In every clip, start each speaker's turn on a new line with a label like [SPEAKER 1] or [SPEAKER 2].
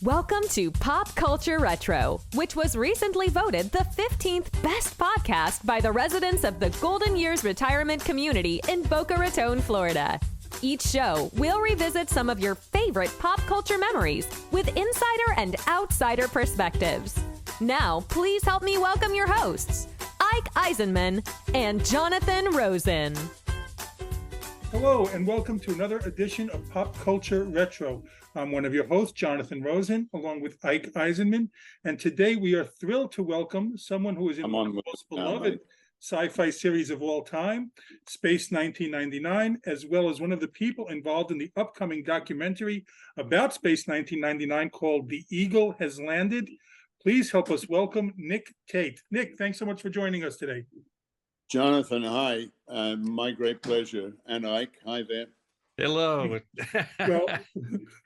[SPEAKER 1] Welcome to Pop Culture Retro, which was recently voted the 15th best podcast by the residents of the Golden Years Retirement Community in Boca Raton, Florida. Each show, we'll revisit some of your favorite pop culture memories with insider and outsider perspectives. Now, please help me welcome your hosts, Ike Eisenmann and Jonathan Rosen.
[SPEAKER 2] Hello, and welcome to another edition of Pop Culture Retro. I'm one of your hosts, Jonathan Rosen, along with Ike Eisenmann. And today we are thrilled to welcome someone who is in one of the most beloved sci-fi series of all time, Space 1999, as well as one of the people involved in the upcoming documentary about Space 1999 called The Eagle Has Landed. Please help us welcome Nick Tate. Nick, thanks so much for joining us today.
[SPEAKER 3] Jonathan, hi. My great pleasure. And Ike, hi there.
[SPEAKER 4] Hello.
[SPEAKER 2] Well,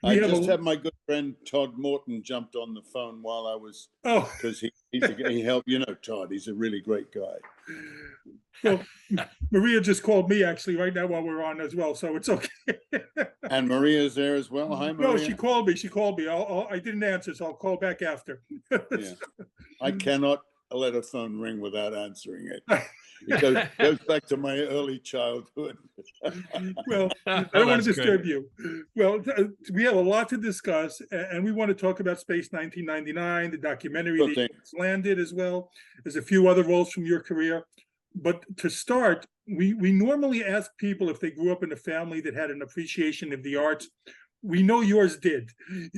[SPEAKER 3] I just had my good friend Todd Morton jumped on the phone while I was, because he helped. You know, Todd, he's a really great guy.
[SPEAKER 2] Well, Maria just called me actually right now while we're on as well, so it's okay.
[SPEAKER 3] And Maria's there as well. Hi, Maria.
[SPEAKER 2] No, she called me. I didn't answer, so I'll call back after.
[SPEAKER 3] Yeah. I cannot let a phone ring without answering it. It goes back to my early childhood.
[SPEAKER 2] Well, I don't want to disturb you. Well, we have a lot to discuss, and we want to talk about Space 1999, the documentary that landed as well. There's a few other roles from your career. But to start, we normally ask people if they grew up in a family that had an appreciation of the arts. We know yours did.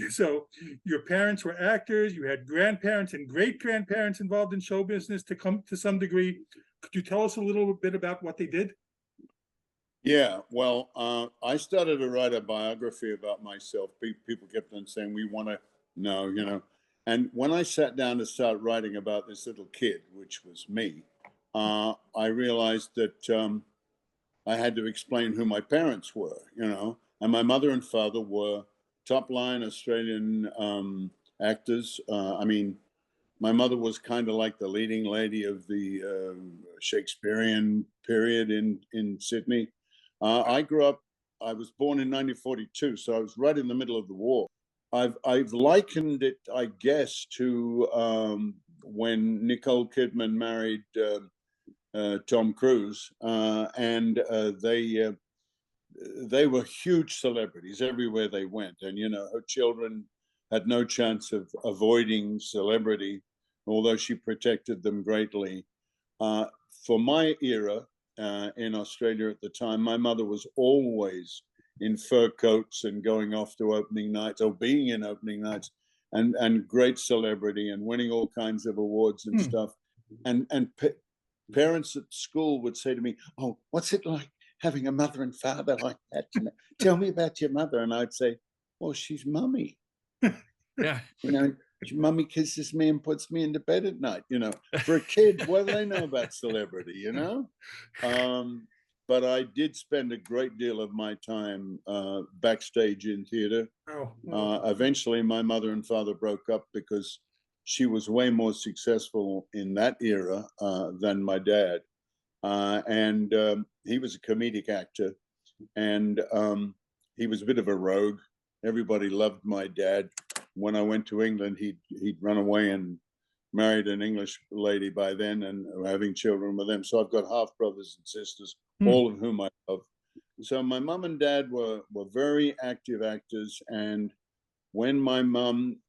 [SPEAKER 2] So your parents were actors, you had grandparents and great-grandparents involved in show business to some degree. Could you tell us a little bit about what they did?
[SPEAKER 3] Yeah, well, I started to write a biography about myself. People kept on saying, we want to know, you know. And when I sat down to start writing about this little kid, which was me, I realized that I had to explain who my parents were, you know. And my mother and father were top-line Australian actors. My mother was kind of like the leading lady of the Shakespearean period in Sydney. I was born in 1942, so I was right in the middle of the war. I've likened it, I guess, to when Nicole Kidman married Tom Cruise, and they were huge celebrities everywhere they went. And, you know, her children had no chance of avoiding celebrity, although she protected them greatly. For my era in Australia at the time, my mother was always in fur coats and going off to opening nights or being in opening nights and great celebrity and winning all kinds of awards and stuff. And parents at school would say to me, "Oh, what's it like having a mother and father like that? Tell me about your mother." And I'd say, "Well, she's mummy."
[SPEAKER 4] Yeah.
[SPEAKER 3] You know, mummy kisses me and puts me into bed at night. You know, for a kid, what do they know about celebrity, you know? But I did spend a great deal of my time backstage in theater. Eventually, my mother and father broke up because she was way more successful in that era than my dad. And he was a comedic actor, and he was a bit of a rogue. Everybody loved my dad. When I went to England, he'd run away and married an English lady by then and having children with them. So I've got half brothers and sisters, all of whom I love. So my mom and dad were very active actors. And when my mom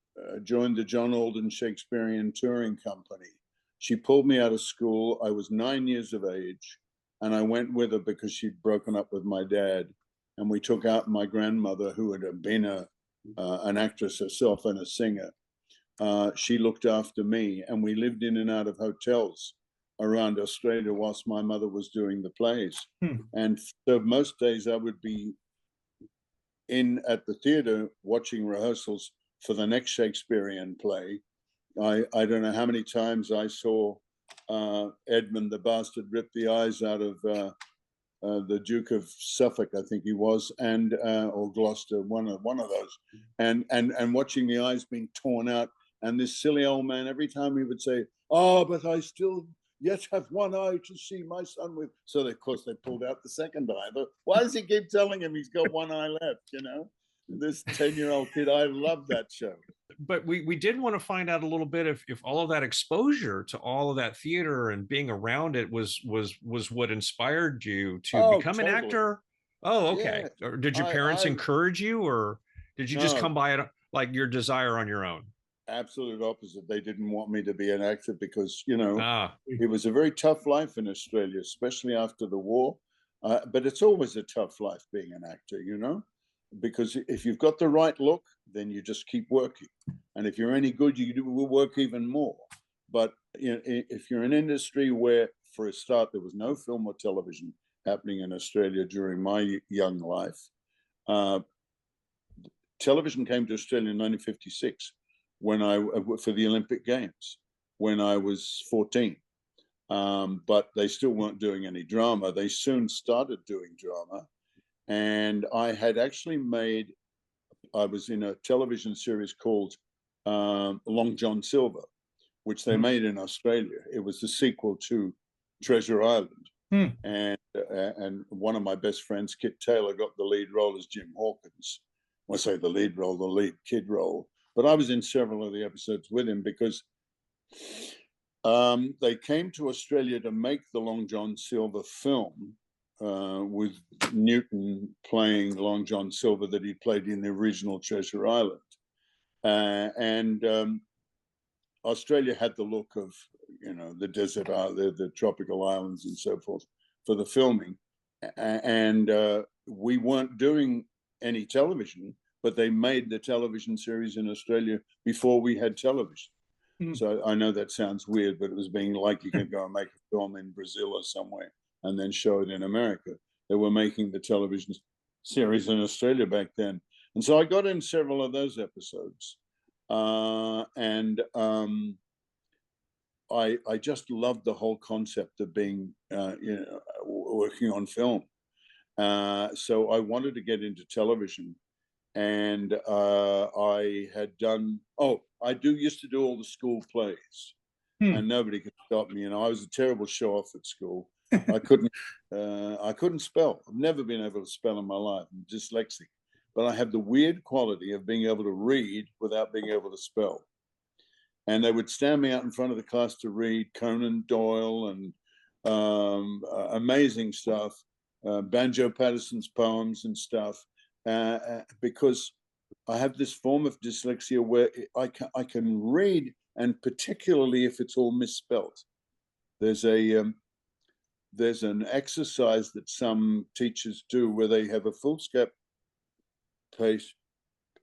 [SPEAKER 3] joined the John Alden Shakespearean Touring Company, she pulled me out of school. I was 9 years of age, and I went with her because she'd broken up with my dad. And we took out my grandmother, who had been an actress herself and a singer. She looked after me, and we lived in and out of hotels around Australia whilst my mother was doing the plays. And so most days I would be in at the theater watching rehearsals for the next Shakespearean play. I don't know how many times I saw Edmund the Bastard rip the eyes out of the Duke of Suffolk, I think he was, and or Gloucester, one of those, and watching the eyes being torn out, and this silly old man, every time he would say, "Oh, but I still yet have one eye to see my son with." So of course they pulled out the second eye. But why does he keep telling him he's got one eye left? You know, this 10-year-old kid. I love that show.
[SPEAKER 4] but we did want to find out a little bit if all of that exposure to all of that theater and being around it was what inspired you to
[SPEAKER 3] Oh,
[SPEAKER 4] become an
[SPEAKER 3] totally.
[SPEAKER 4] actor. Oh, okay.
[SPEAKER 3] Yeah.
[SPEAKER 4] Or did your
[SPEAKER 3] I,
[SPEAKER 4] parents
[SPEAKER 3] I,
[SPEAKER 4] encourage you, or did you just
[SPEAKER 3] no,
[SPEAKER 4] come by it like your desire on your own?
[SPEAKER 3] absolute opposite. They didn't want me to be an actor because,
[SPEAKER 4] Ah,
[SPEAKER 3] it was a very tough life in Australia, especially after the war. But it's always a tough life being an actor, because if you've got the right look, then you just keep working. And if you're any good, will work even more. But if you're in an industry where, for a start, there was no film or television happening in Australia during my young life, television came to Australia in 1956 for the Olympic Games when I was 14. But they still weren't doing any drama. They soon started doing drama. And I had actually I was in a television series called Long John Silver, which they made in Australia. It was the sequel to Treasure Island. And one of my best friends, Kit Taylor, got the lead role as Jim Hawkins. I say the lead role, the lead kid role. But I was in several of the episodes with him because they came to Australia to make the Long John Silver film with Newton playing Long John Silver that he played in the original Treasure Island. And Australia had the look of, the desert, the tropical islands and so forth for the filming. And we weren't doing any television, but they made the television series in Australia before we had television. So I know that sounds weird, but it was being like you can go and make a film in Brazil or somewhere and then show it in America. They were making the television series in Australia back then. And so I got in several of those episodes. And I just loved the whole concept of being, working on film. So I wanted to get into television. And I had done, used to do all the school plays, and nobody could stop me. I was a terrible show off at school. I couldn't spell. I've never been able to spell in my life. I'm dyslexic, but I have the weird quality of being able to read without being able to spell. And they would stand me out in front of the class to read Conan Doyle and amazing stuff, Banjo Patterson's poems and stuff. Because I have this form of dyslexia where I can read, and particularly if it's all misspelt. There's an exercise that some teachers do where they have a foolscap piece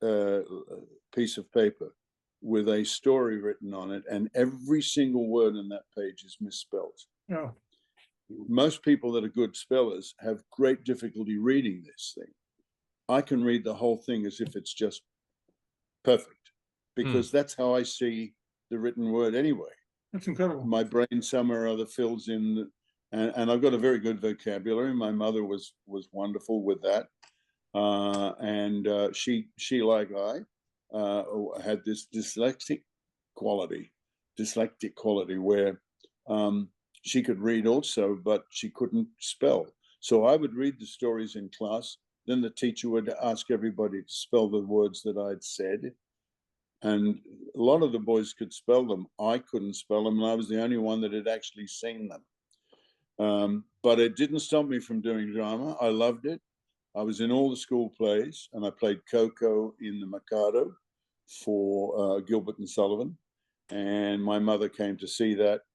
[SPEAKER 3] of paper with a story written on it, and every single word in that page is misspelt.
[SPEAKER 2] Oh.
[SPEAKER 3] Most people that are good spellers have great difficulty reading this thing. I can read the whole thing as if it's just perfect, because that's how I see the written word anyway.
[SPEAKER 2] That's incredible.
[SPEAKER 3] My brain somewhere or other fills in, and I've got a very good vocabulary. My mother was wonderful with that. And she, like I, had this dyslexic quality where she could read also, but she couldn't spell. So I would read the stories in class. Then the teacher would ask everybody to spell the words that I'd said. And a lot of the boys could spell them. I couldn't spell them, and I was the only one that had actually seen them. But it didn't stop me from doing drama. I loved it. I was in all the school plays, and I played Coco in the Mikado for Gilbert and Sullivan. And my mother came to see that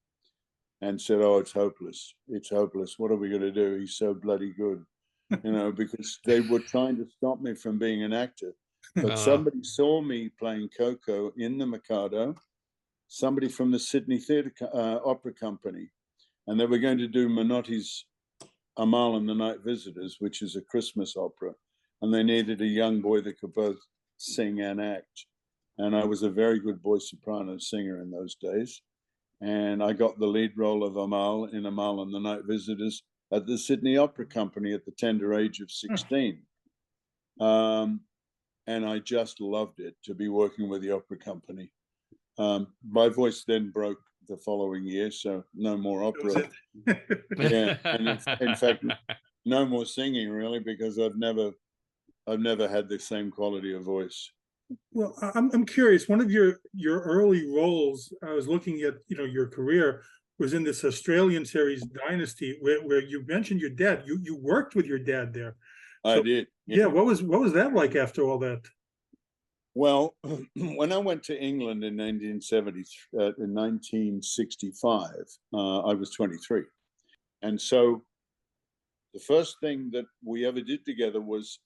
[SPEAKER 3] and said, "Oh, it's hopeless. It's hopeless. What are we going to do? He's so bloody good." Because they were trying to stop me from being an actor. But somebody saw me playing Coco in the Mikado, somebody from the Sydney Opera Company, and they were going to do Menotti's Amal and the Night Visitors, which is a Christmas opera, and they needed a young boy that could both sing and act. And I was a very good voice soprano singer in those days. And I got the lead role of Amal in Amal and the Night Visitors at the Sydney Opera Company at the tender age of 16. And I just loved it, to be working with the opera company. My voice then broke the following year, so no more opera. Yeah, and in fact, no more singing really, because I've never had the same quality of voice.
[SPEAKER 2] Well, I'm curious. One of your early roles, I was looking at, your career was in this Australian series Dynasty, where you mentioned your dad. You worked with your dad there.
[SPEAKER 3] I
[SPEAKER 2] So
[SPEAKER 3] did.
[SPEAKER 2] yeah, what was that like after all that?
[SPEAKER 3] Well, when I went to England in 1965, I was 23. And so the first thing that we ever did together was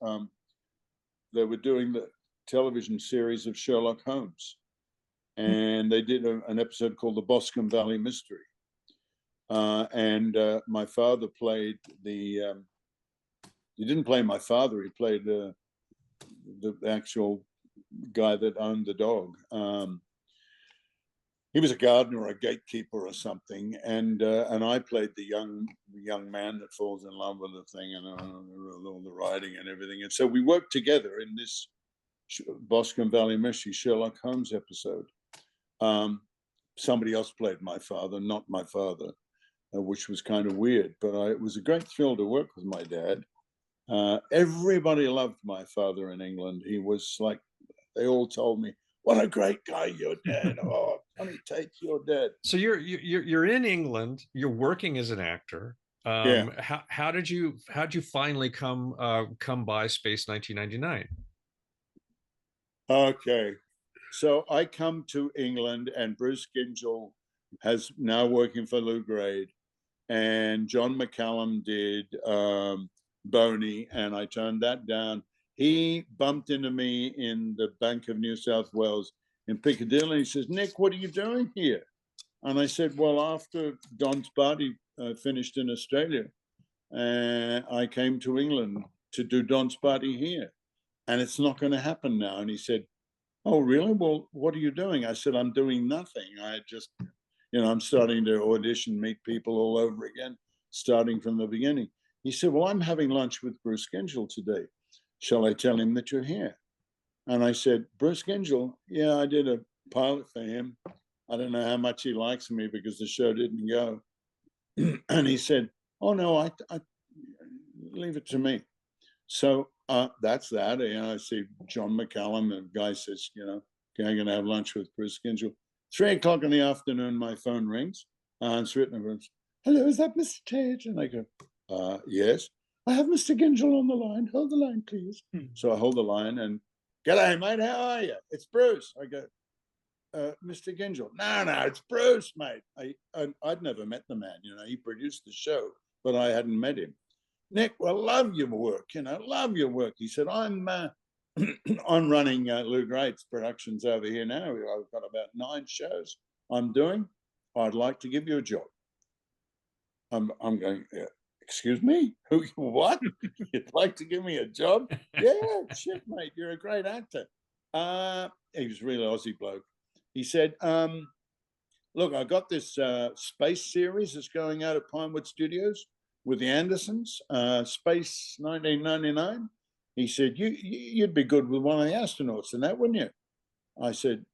[SPEAKER 3] they were doing the television series of Sherlock Holmes. And they did an episode called The Boscombe Valley Mystery. And my father played he didn't play my father, he played the actual guy that owned the dog. He was a gardener or a gatekeeper or something, and I played the young man that falls in love with the thing and all the writing and everything. And so we worked together in this Boscombe Valley Mystery Sherlock Holmes episode. Somebody else played my father, not my father, which was kind of weird. But it was a great thrill to work with my dad. Everybody loved my father in England. He was like, they all told me, "What a great guy your dad! Oh, Johnny Tate's your dad."
[SPEAKER 4] So you're in England. You're working as an actor.
[SPEAKER 3] Yeah.
[SPEAKER 4] How did you finally come by Space 1999?
[SPEAKER 3] Okay, so I come to England, and Bruce Gingell has now working for Lou Grade, and John McCallum did Boney, and I turned that down. He bumped into me in the Bank of New South Wales in Piccadilly. He says, "Nick, what are you doing here?" And I said, "Well, after Don's Party finished in Australia, I came to England to do Don's Party here, and it's not going to happen now." And he said, "Oh, really? Well, what are you doing?" I said, "I'm doing nothing. I just, I'm starting to audition, meet people all over again, starting from the beginning." He said, "Well, I'm having lunch with Bruce Gingell today. Shall I tell him that you're here?" And I said, "Bruce Gingell? Yeah, I did a pilot for him. I don't know how much he likes me because the show didn't go." And he said, "Oh, no, I leave it to me." So that's that. I see John McCallum, and the guy says, "Okay, I'm going to have lunch with Bruce Gingell." 3:00 in the afternoon, my phone rings. I answer it, and goes, "Hello, is that Mr. Tate?" And I go, "Yes. I have Mr. Gingell on the line. Hold the line, please." So I hold the line, and, "G'day, mate. How are you?" "It's Bruce." I go, "Mr. Gingell." No, it's Bruce, mate." I'd never met the man. He produced the show, but I hadn't met him. "Nick, well, love your work. Love your work." He said, "I'm running Lou Grade's productions over here now. I've got about 9 shows I'm doing. I'd like to give you a job." I'm going, "Excuse me? Who? What? You'd like to give me a job?" "Yeah, shit, mate. You're a great actor." He was a really Aussie bloke. He said, "Look, I got this space series that's going out at Pinewood Studios with the Andersons, Space 1999. He said, you'd be good with one of the astronauts in that, wouldn't you?" I said,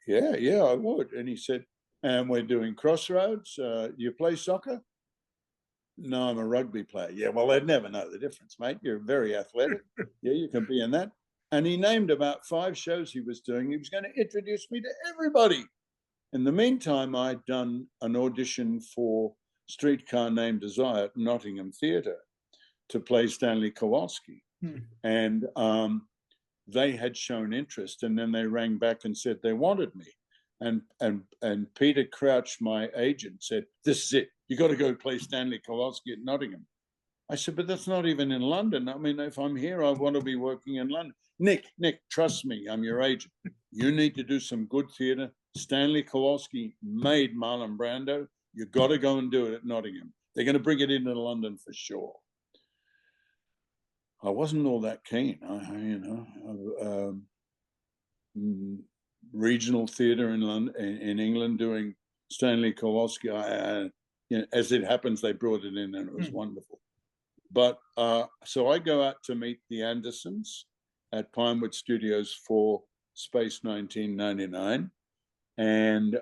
[SPEAKER 3] yeah, I would." And he said, "And we're doing Crossroads. You play soccer?" "No, I'm a rugby player." "Yeah, well, they'd never know the difference, mate. You're very athletic. Yeah, you can be in that." And he named about 5 shows he was doing. He was going to introduce me to everybody. In the meantime, I'd done an audition for Streetcar Named Desire at Nottingham Theatre to play Stanley Kowalski. And they had shown interest, and then they rang back and said they wanted me. And Peter Crouch, my agent, said, "This is it. You got to go play Stanley Kowalski at Nottingham." I said, "But that's not even in London. I mean, if I'm here, I want to be working in London." Nick, trust me, I'm your agent. You need to do some good theatre. Stanley Kowalski made Marlon Brando. You got to go and do it at Nottingham. They're going to bring it into London for sure. I wasn't all that keen. Regional theatre in London, in England, doing Stanley Kowalski. As it happens, they brought it in, and it was wonderful. But so I go out to meet the Andersons at Pinewood Studios for Space 1999, and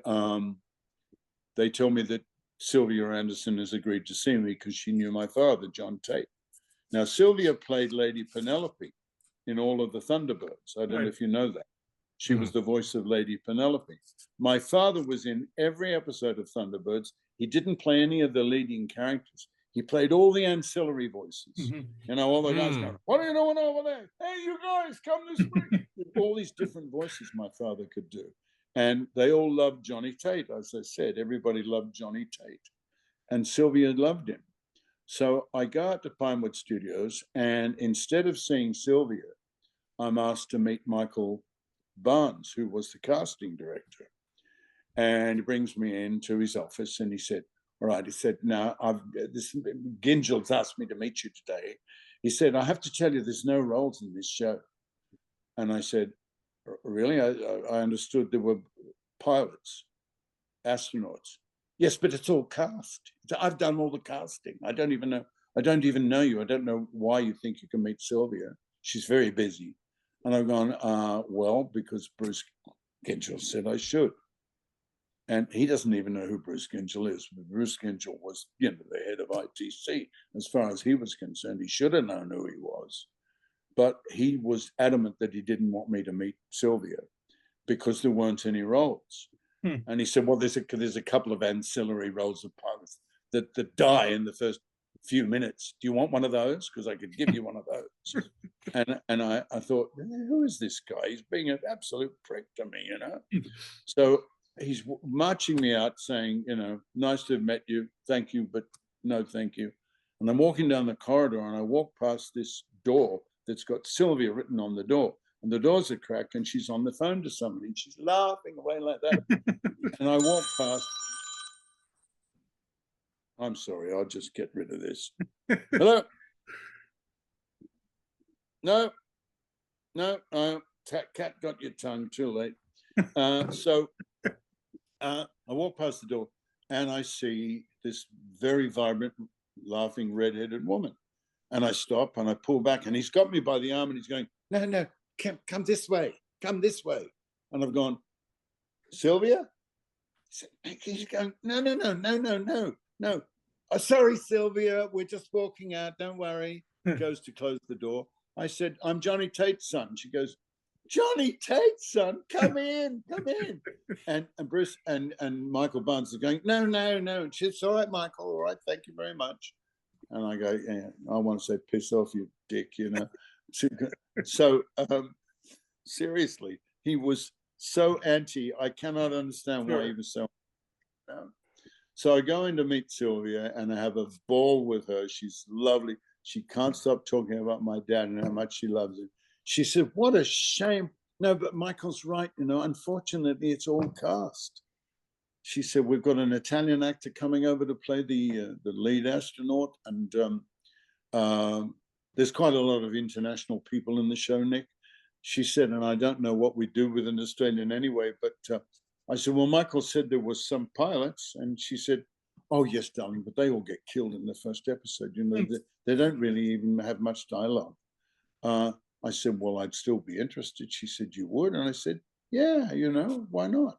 [SPEAKER 3] they tell me that Sylvia Anderson has agreed to see me because she knew my father, John Tate. Now, Sylvia played Lady Penelope in all of the Thunderbirds. I don't know if you know that. She was the voice of Lady Penelope. My father was in every episode of Thunderbirds. He didn't play any of the leading characters. He played all the ancillary voices. You know, all the guys going, what are you doing over there? Hey, you guys, come this way. All these different voices my father could do. And they all loved Johnny Tate. As I said, everybody loved Johnny Tate. And Sylvia loved him. So I go out to Pinewood Studios, and instead of seeing Sylvia, I'm asked to meet Michael Barnes, who was the casting director. And he brings me into his office, and he said, all right, he said, now, Gingel's asked me to meet you today. He said, I have to tell you, there's no roles in this show. And I said, really? I understood there were pilots, astronauts. Yes, but it's all cast. I've done all the casting. I don't even know you. I don't know why you think you can meet Sylvia. She's very busy. And I've gone, well, because Bruce Gingell said I should. And he doesn't even know who Bruce Gingell is. Bruce Gingell was, you know, the head of ITC. As far as he was concerned, he should have known who he was. But he was adamant that he didn't want me to meet Sylvia because there weren't any roles. And he said, well, there's a couple of ancillary roles of pilots that die in the first few minutes. Do you want one of those? Because I could give you one of those. And I thought, who is this guy? He's being an absolute prick to me, you know? So he's marching me out saying, you know, nice to have met you. Thank you, but no thank you. And I'm walking down the corridor, and I walk past this door that's got Sylvia written on the door. And the doors are cracked, and she's on the phone to somebody, and she's laughing away like that. And I walk past. I'm sorry, I'll just get rid of this. Hello? No, cat got your tongue, too late. So I walk past the door, and I see this very vibrant, laughing, red-headed woman. And I stop, and I pull back, and he's got me by the arm, and he's going, no, come this way, come this way. And I've gone, Sylvia? He's going, no. Oh, sorry, Sylvia, we're just walking out, don't worry. Goes to close the door. I said, I'm Johnny Tate's son. She goes, Johnny Tate's son, come in. And Bruce and Michael Barnes are going, no. And she's all right, Michael, all right, thank you very much. And I go, yeah, I want to say, piss off, you dick, you know. So seriously, he was so anti. I cannot understand why he was so. So I go in to meet Sylvia, and I have a ball with her. She's lovely. She can't stop talking about my dad and how much she loves him. She said, "What a shame." No, but Michael's right. You know, unfortunately, it's all cast. She said, "We've got an Italian actor coming over to play the lead astronaut, and there's quite a lot of international people in the show, Nick." She said, and I don't know what we do with an Australian anyway, but I said, well, Michael said there was some pilots. And she said, oh, yes, darling, but they all get killed in the first episode. You know, they don't really even have much dialogue. I said, well, I'd still be interested. She said, you would? And I said, yeah, you know, why not?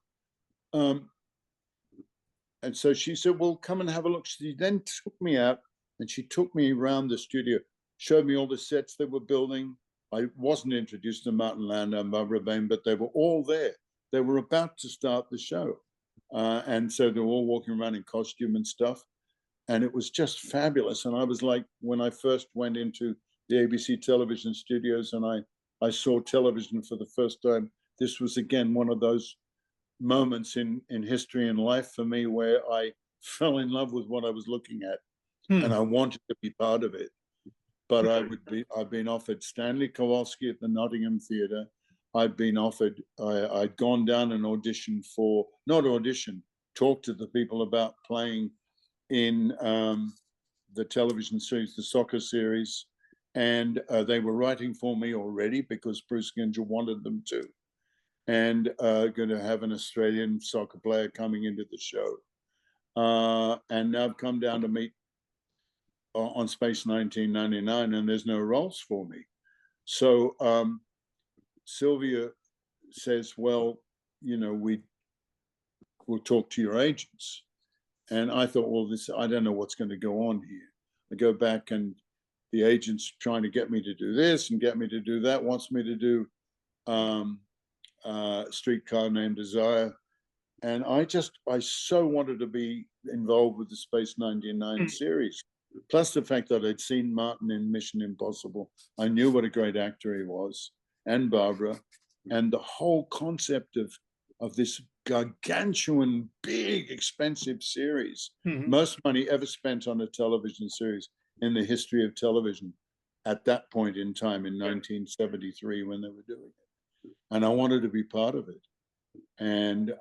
[SPEAKER 3] And so she said, well, come and have a look. She then took me out, and she took me around the studio, showed me all the sets they were building. I wasn't introduced to Martin Landau and Barbara Bain, but they were all there. They were about to start the show. And so they were all walking around in costume and stuff. And it was just fabulous. And I was like, when I first went into the ABC television studios and I saw television for the first time, this was, again, one of those moments in history and life for me where I fell in love with what I was looking at. And I wanted to be part of it. But I've been offered Stanley Kowalski at the Nottingham Theatre. I'd been offered, I'd gone down and auditioned for, not audition, talked to the people about playing in the television series, the soccer series. And they were writing for me already because Bruce Gingell wanted them to. And going to have an Australian soccer player coming into the show. And now I've come down to meet on Space 1999, and there's no roles for me. So Sylvia says, well, you know, we'll talk to your agents. And I thought, well, I don't know what's going to go on here. I go back, and the agent's trying to get me to do this and get me to do that, wants me to do Streetcar Named Desire. And I so wanted to be involved with the Space 99 series. Plus the fact that I'd seen Martin in Mission Impossible. I knew what a great actor he was, and Barbara. And the whole concept of this gargantuan, big, expensive series. Most money ever spent on a television series in the history of television at that point in time in 1973 when they were doing it. And I wanted to be part of it. And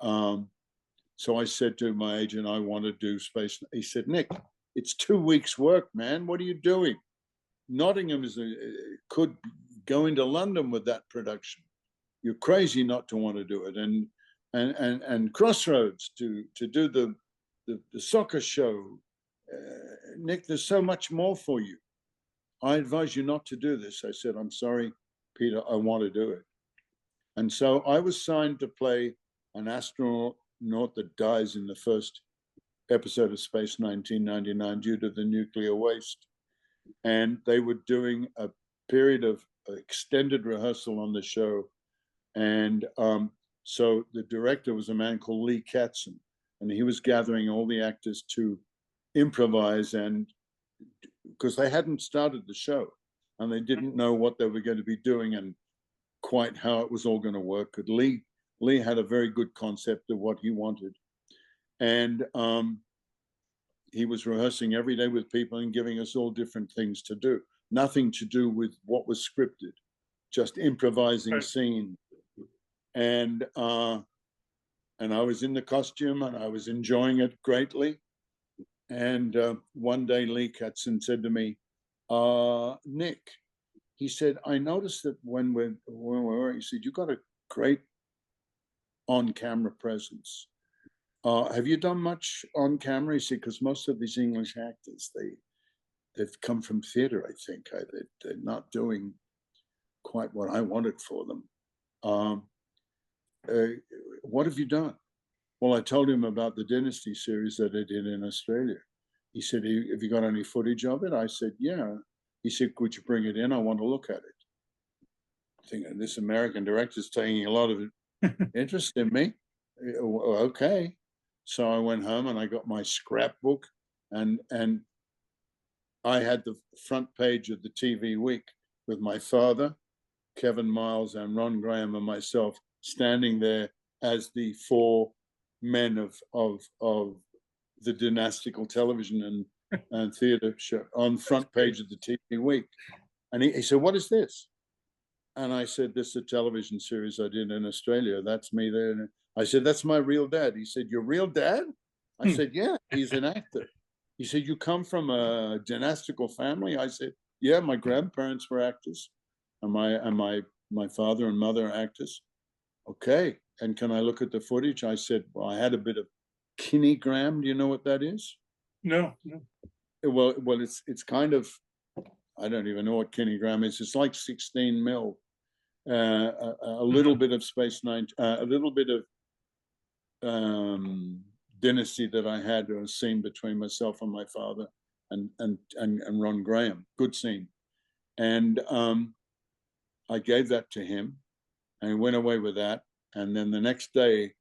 [SPEAKER 3] so I said to my agent, I want to do space. He said, Nick, it's 2 weeks work, man. What are you doing? Nottingham could go into London with that production. You're crazy not to want to do it. And Crossroads to do the soccer show. Nick, there's so much more for you. I advise you not to do this. I said, I'm sorry, Peter, I want to do it. And so I was signed to play an astronaut that dies in the first episode of Space 1999 due to the nuclear waste. And they were doing a period of extended rehearsal on the show. And so the director was a man called Lee Katzen, and he was gathering all the actors to improvise, and because they hadn't started the show and they didn't know what they were going to be doing and quite how it was all going to work. But Lee had a very good concept of what he wanted. And he was rehearsing every day with people and giving us all different things to do. Nothing to do with what was scripted, just improvising scenes. And I was in the costume and I was enjoying it greatly. And one day Lee Katzen said to me, Nick, he said, I noticed that when we were, he said, you got a great on-camera presence. Have you done much on camera? He said, because most of these English actors, they've come from theater, I think. They're not doing quite what I wanted for them. What have you done? Well, I told him about the Dynasty series that I did in Australia. He said, have you got any footage of it? I said, yeah. He said, could you bring it in? I want to look at it. Thinking, this American director's taking a lot of interest in me. Okay. So I went home and I got my scrapbook, and I had the front page of the TV Week with my father, Kevin Miles, and Ron Graham and myself standing there as the four men of the dynastical television and theater show on front page of the TV Week. And he said, what is this? And I said, this is a television series I did in Australia. That's me there. I said, that's my real dad. He said, your real dad? I said, yeah, he's an actor. He said, you come from a dynastical family? I said, yeah, my grandparents were actors. And my father and mother are actors. Okay, and can I look at the footage? I said, well, I had a bit of kinegram. Do you know what that is?
[SPEAKER 2] No.
[SPEAKER 3] Well, it's kind of, I don't even know what kinegram is. It's like 16 mil. A little bit of Space Nine, a little bit of Dynasty that I had, a scene between myself and my father and Ron Graham. Good scene. And I gave that to him, and he went away with that. And then the next day,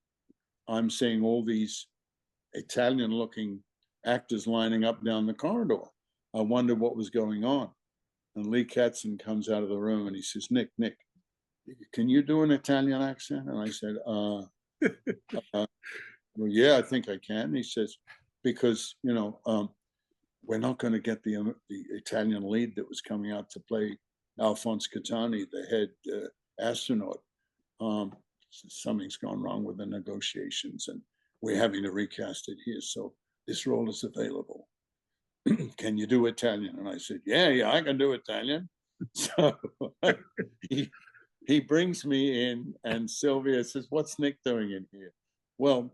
[SPEAKER 3] I'm seeing all these Italian-looking actors lining up down the corridor. I wondered what was going on. And Lee Katzen comes out of the room and he says, Nick, can you do an Italian accent? And I said, well, yeah, I think I can. He says, because, we're not going to get the Italian lead that was coming out to play Alphonse Catani, the head astronaut. Something's gone wrong with the negotiations and we're having to recast it here. So this role is available. Can you do Italian? And I said, yeah, I can do Italian. So he brings me in, and Sylvia says, what's Nick doing in here? Well,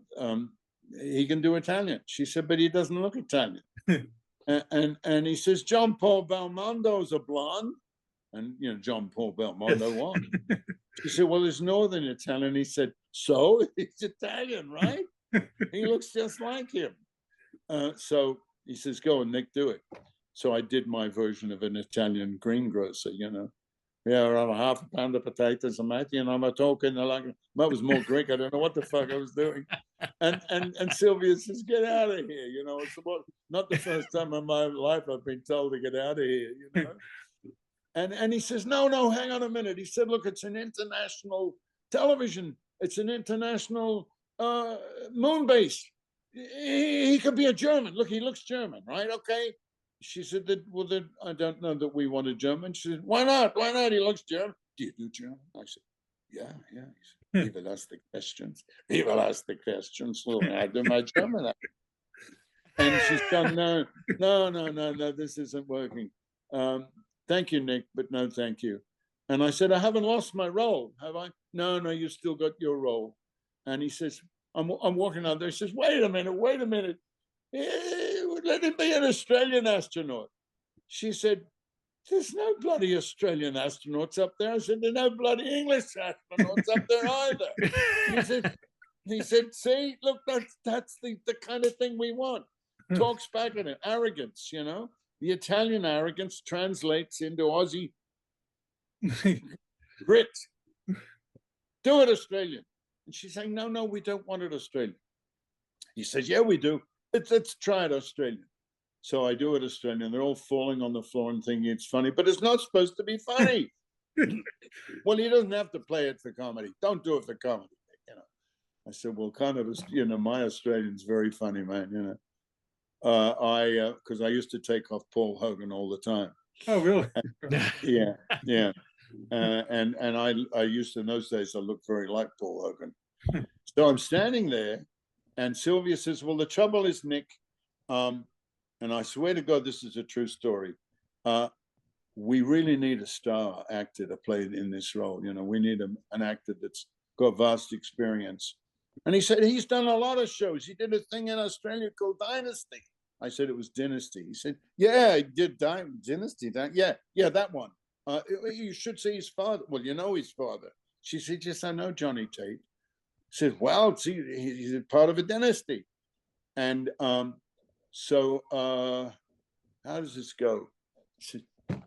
[SPEAKER 3] he can do Italian. She said, but he doesn't look Italian. and he says, John Paul Belmondo's a blonde. And, John Paul Belmondo won. She said, well, he's Northern Italian. He said, so he's Italian, right? He looks just like him. So he says, go and Nick, do it. So I did my version of an Italian greengrocer, yeah, around a half a pound of potatoes, and mate, and I'm talking like that was more Greek. I don't know what the fuck I was doing. And Sylvia says, "Get out of here!" It's not the first time in my life I've been told to get out of here. And he says, "No, hang on a minute." He said, "Look, it's an international television. It's an international moon base. He could be a German. Look, he looks German, right? Okay." She said, "Well, then I don't know that we want a German." She said, "Why not? Why not? He looks German." "Do you do German?" I said, "Yeah." He said, "He will ask the questions. He will ask the questions. Look, I do my German." And she's gone, no, this isn't working. Thank you, Nick, but no, thank you. And I said, "I haven't lost my role, have I?" No, you still got your role. And he says, I'm walking out there. He says, wait a minute. Let him be an Australian astronaut. She said, "There's no bloody Australian astronauts up there." I said, "There's no bloody English astronauts up there either." He said, "See, look, that's the kind of thing we want." Talks back at it, arrogance, The Italian arrogance translates into Aussie grit. "Do it Australian." And she's saying, no, we don't want it Australian. He says, "Yeah, we do. Let's try it Australian." So I do it Australian. They're all falling on the floor and thinking it's funny, but it's not supposed to be funny. "Well, he doesn't have to play it for comedy. Don't do it for comedy." I said, "Well, kind of, my Australian's very funny, man, because I used to take off Paul Hogan all the time."
[SPEAKER 2] Oh, really?
[SPEAKER 3] Yeah. And I used to, in those days, I looked very like Paul Hogan. So I'm standing there, and Sylvia says, "Well, the trouble is, Nick," and I swear to God, this is a true story. "We really need a star actor to play in this role. We need an actor that's got vast experience." And he said, "He's done a lot of shows. He did a thing in Australia called Dynasty." I said, "It was Dynasty." He said, "Yeah, he did Dynasty. Yeah, that one. You should see his father." "Well, you know his father." She said, "Yes, I know Johnny Tate." I said, "Well, see, he's part of a dynasty." And so how does this go? She said,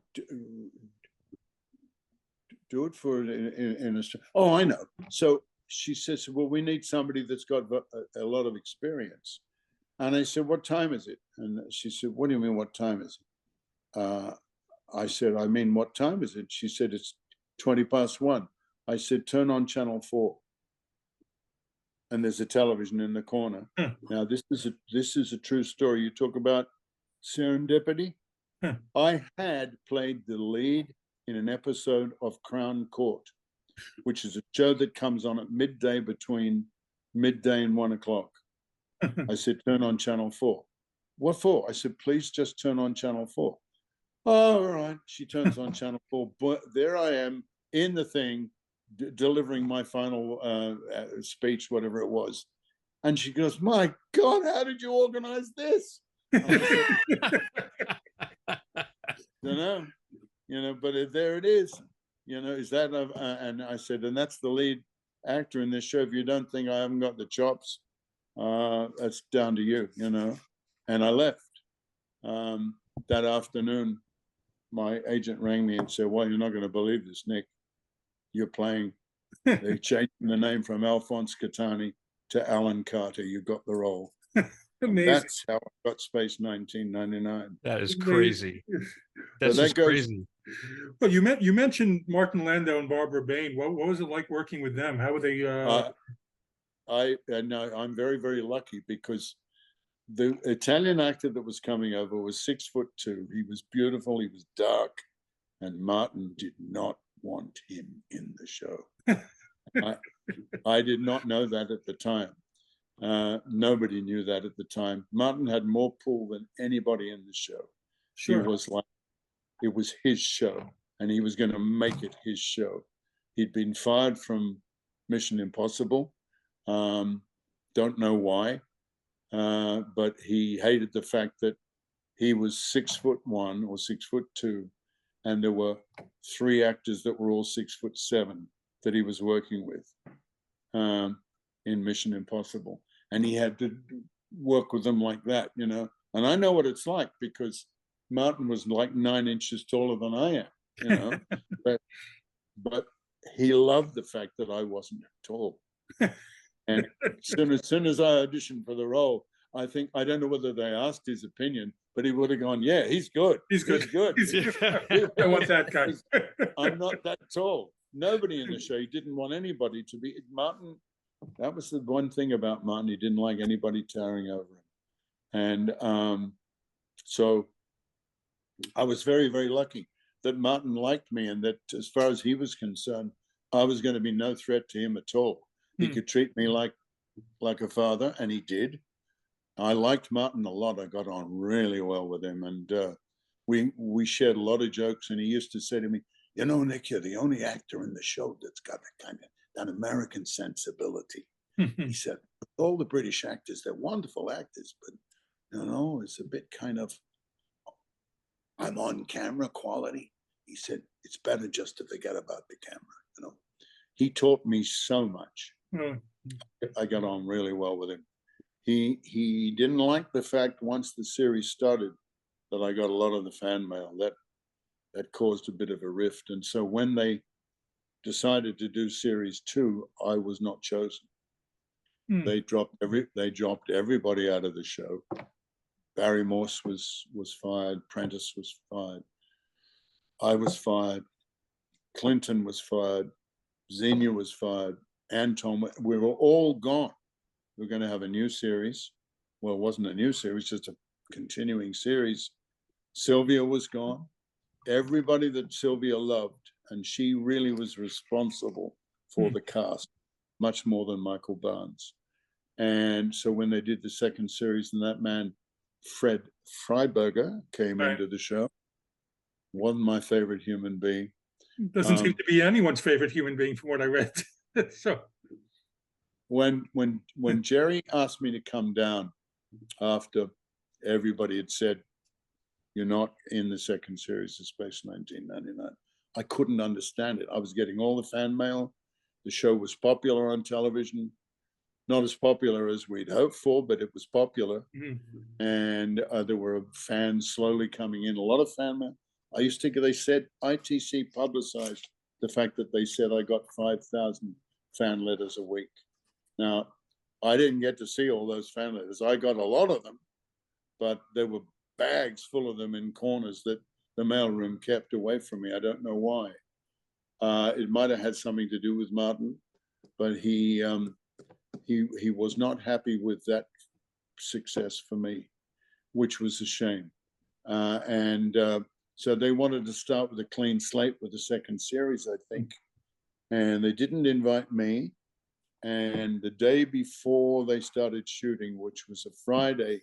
[SPEAKER 3] "Do it for in Australia." "Oh, I know." So she says, "Well, we need somebody that's got a lot of experience." And I said, "What time is it?" And she said, "What do you mean, what time is it?" I said, "I mean, what time is it?" She said, "It's 1:20. I said, "Turn on channel 4. And there's a television in the corner. Now, this is a true story. You talk about serendipity. I had played the lead in an episode of Crown Court, which is a show that comes on at midday, between midday and 1:00. I said, "Turn on channel 4. "What for?" I said, "Please just turn on channel 4. "Oh, all right." She turns on channel 4, but there I am in the thing, delivering my final speech, whatever it was. And she goes, "My God, how did you organize this?" I said, but there it is. Is that, and I said, "And that's the lead actor in this show. If you don't think I haven't got the chops, that's down to you, And I left. That afternoon, my agent rang me and said, "Well, you're not going to believe this, Nick. You're playing." They changed the name from Alphonse Catani to Alan Carter. You got the role. That's how I got Space 1999.
[SPEAKER 4] That is crazy. That's
[SPEAKER 3] so
[SPEAKER 4] just crazy.
[SPEAKER 2] Well, you mentioned Martin Landau and Barbara Bain. What was it like working with them? How were they?
[SPEAKER 3] I'm very, very lucky, because the Italian actor that was coming over was 6'2". He was beautiful. He was dark, and Martin did not want him in the show. I did not know that at the time. Nobody knew that at the time. Martin had more pull than anybody in the show. Sure. He was like, it was his show, and he was going to make it his show. He'd been fired from Mission Impossible. Don't know why, but he hated the fact that he was 6'1" or 6'2", and there were 3 actors that were all 6'7" that he was working with in Mission Impossible, and he had to work with them like that, And I know what it's like, because Martin was like 9 inches taller than I am. you know. but he loved the fact that I wasn't tall. And as soon as I auditioned for the role, I don't know whether they asked his opinion, but he would have gone, yeah, he's good.
[SPEAKER 2] He's good. I want that guy.
[SPEAKER 3] I'm not that tall. Nobody in the show, he didn't want anybody to be. Martin, that was the one thing about Martin. He didn't like anybody towering over him. And so I was very, very lucky that Martin liked me, and that as far as he was concerned, I was going to be no threat to him at all. He could treat me like a father, and he did. I liked Martin a lot. I got on really well with him, and we shared a lot of jokes. And he used to say to me, "You know, Nick, you're the only actor in the show that's got that American sensibility." He said, "All the British actors, they're wonderful actors, but you know, it's a bit kind of I'm on camera quality." He said, "It's better just to forget about the camera." You know, he taught me so much. I got on really well with him. He didn't like the fact once the series started that I got a lot of the fan mail. That caused a bit of a rift. And so when they decided to do series 2, I was not chosen. They dropped everybody out of the show. Barry Morse was fired. Prentice was fired. I was fired. Clinton was fired. Xenia was fired. Anton, we were all gone. We were going to have a new series. Well, it wasn't a new series, just a continuing series. Sylvia was gone. Everybody that Sylvia loved, and she really was responsible for the cast, much more than Michael Barnes. And so when they did the second series, and that man, Fred Freiberger, came into the show, wasn't my favorite human being.
[SPEAKER 2] Doesn't seem to be anyone's favorite human being from what I read. So
[SPEAKER 3] when Jerry asked me to come down after everybody had said, "You're not in the second series of Space 1999," I couldn't understand it. I was getting all the fan mail. The show was popular on television, not as popular as we'd hoped for, but it was popular. And there were fans slowly coming in, a lot of fan mail. I used to, they said, ITC publicized the fact that they said I got 5,000 fan letters a week. Now, I didn't get to see all those fan letters. I got a lot of them, but there were bags full of them in corners that the mailroom kept away from me. I don't know why. It might have had something to do with Martin, but he was not happy with that success for me, which was a shame. So they wanted to start with a clean slate with the second series, I think. And they didn't invite me. And the day before they started shooting, which was a Friday,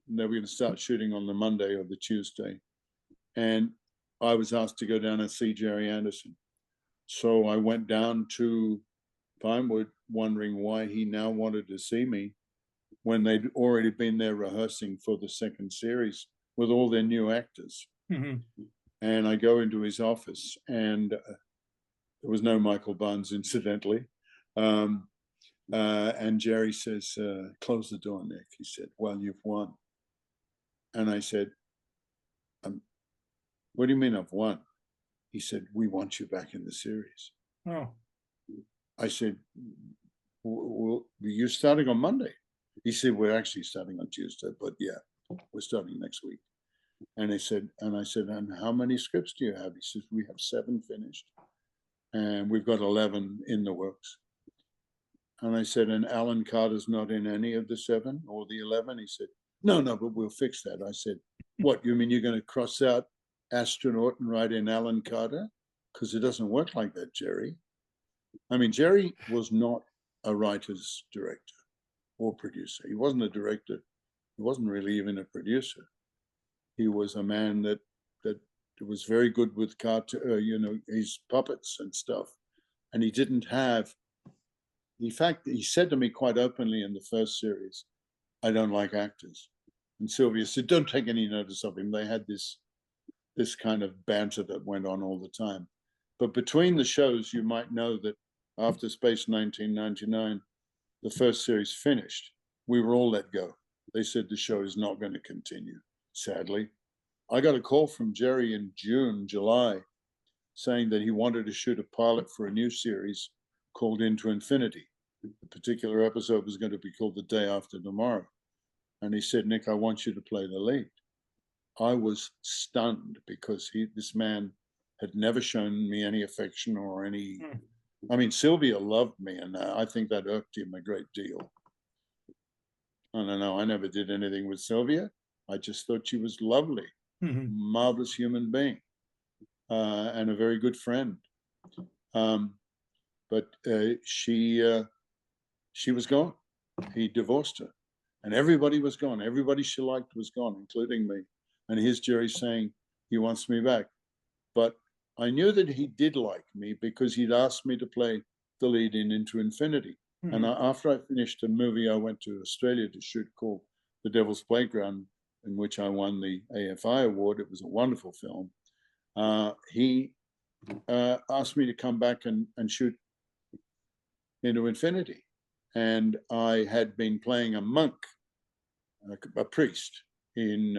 [SPEAKER 3] and they were going to start shooting on the Monday or the Tuesday. And I was asked to go down and see Jerry Anderson. So I went down to Pinewood, wondering why he now wanted to see me when they'd already been there rehearsing for the second series with all their new actors. And I go into his office, and there was no Michael Barnes, incidentally. And Jerry says, "Close the door, Nick." He said, "Well, you've won." And I said, "What do you mean I've won?" He said, "We want you back in the series."
[SPEAKER 2] Oh.
[SPEAKER 3] I said, "Well, you're starting on Monday." He said, "We're actually starting on Tuesday, but yeah, we're starting next week." And I said, "And how many scripts do you have?" He says, "We have 7 finished, and we've got 11 in the works." And I said, "And Alan Carter's not in any of the 7 or the 11? He said, No, but we'll fix that." I said, "What, you mean you're going to cross out astronaut and write in Alan Carter? Because it doesn't work like that, Jerry." I mean, Jerry was not a writer's director or producer. He wasn't a director. He wasn't really even a producer. He was a man that was very good with his puppets and stuff. And he didn't have, in fact, he said to me quite openly in the first series, "I don't like actors." And Sylvia said, "Don't take any notice of him." They had this kind of banter that went on all the time. But between the shows, you might know that after Space 1999, the first series finished, we were all let go. They said the show is not going to continue, sadly. I got a call from Jerry in July saying that he wanted to shoot a pilot for a new series called Into Infinity. The particular episode was going to be called The Day After Tomorrow. And he said, Nick, I want you to play the lead. I was stunned because this man had never shown me any affection or any. I mean, Sylvia loved me, and I think that irked him a great deal. I don't know. I never did anything with Sylvia. I just thought she was lovely, marvelous human being, and a very good friend. But she was gone. He divorced her, and everybody was gone. Everybody she liked was gone, including me. And here's Jerry saying he wants me back. But I knew that he did like me because he'd asked me to play the lead in Into Infinity. And after I finished a movie, I went to Australia to shoot called The Devil's Playground, in which I won the AFI award. It was a wonderful film. He asked me to come back and shoot Into Infinity. And I had been playing a monk, a priest, in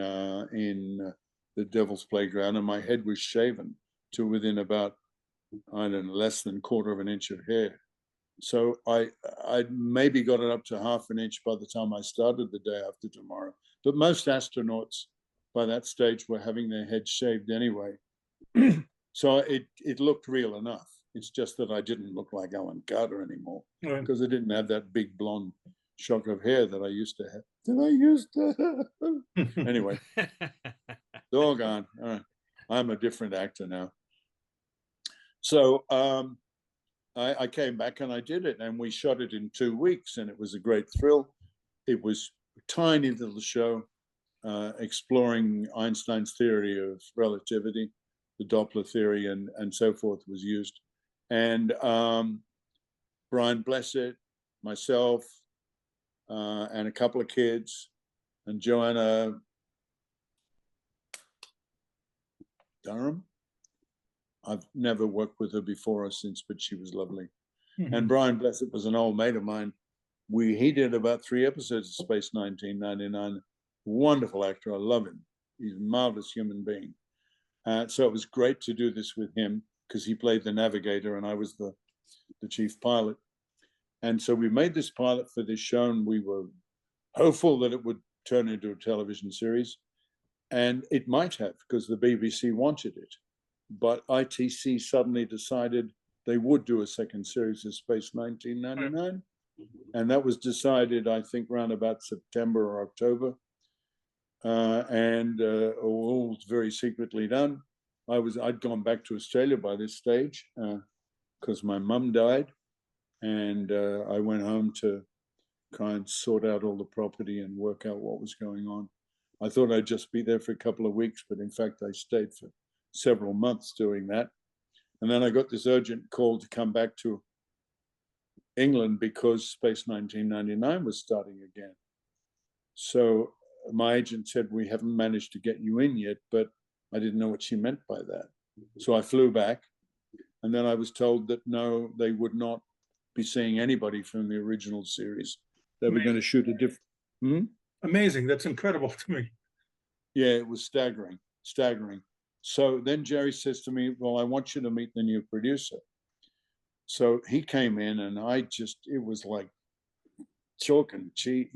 [SPEAKER 3] The Devil's Playground, and my head was shaven to within about, I don't know, less than a quarter of an inch of hair. So I maybe got it up to half an inch by the time I started The Day After Tomorrow. But most astronauts by that stage were having their heads shaved anyway. So it looked real enough. It's just that I didn't look like Alan Carter anymore because I didn't have that big blonde shock of hair that I used to have. Anyway, it's all gone. All right. I'm a different actor now. So I came back and I did it, and we shot it in 2 weeks, and it was a great thrill. It was a tiny little show exploring Einstein's theory of relativity, the Doppler theory, and so forth was used. And Brian Blessed, myself, and a couple of kids, and Joanna Durham. I've never worked with her before or since, but she was lovely. And Brian Blessed was an old mate of mine. He did about 3 episodes of Space 1999. Wonderful actor. I love him. He's a marvelous human being. So it was great to do this with him because he played the navigator and I was the chief pilot. And so we made this pilot for this show, and we were hopeful that it would turn into a television series. And it might have, because the BBC wanted it. But ITC suddenly decided they would do a second series of Space 1999. And that was decided, I think, around about September or October. And all was very secretly done. I'd gone back to Australia by this stage because my mum died. And I went home to try and sort out all the property and work out what was going on. I thought I'd just be there for a couple of weeks, but in fact, I stayed for several months doing that. And then I got this urgent call to come back to England because Space 1999 was starting again. So my agent said, we haven't managed to get you in yet, but I didn't know what she meant by that. So I flew back, and then I was told that no, they would not be seeing anybody from the original series. They were going to shoot a different.
[SPEAKER 2] Amazing. That's incredible to me.
[SPEAKER 3] Yeah, it was staggering. So then Jerry says to me, well, I want you to meet the new producer. So he came in, and it was like chalk and cheese,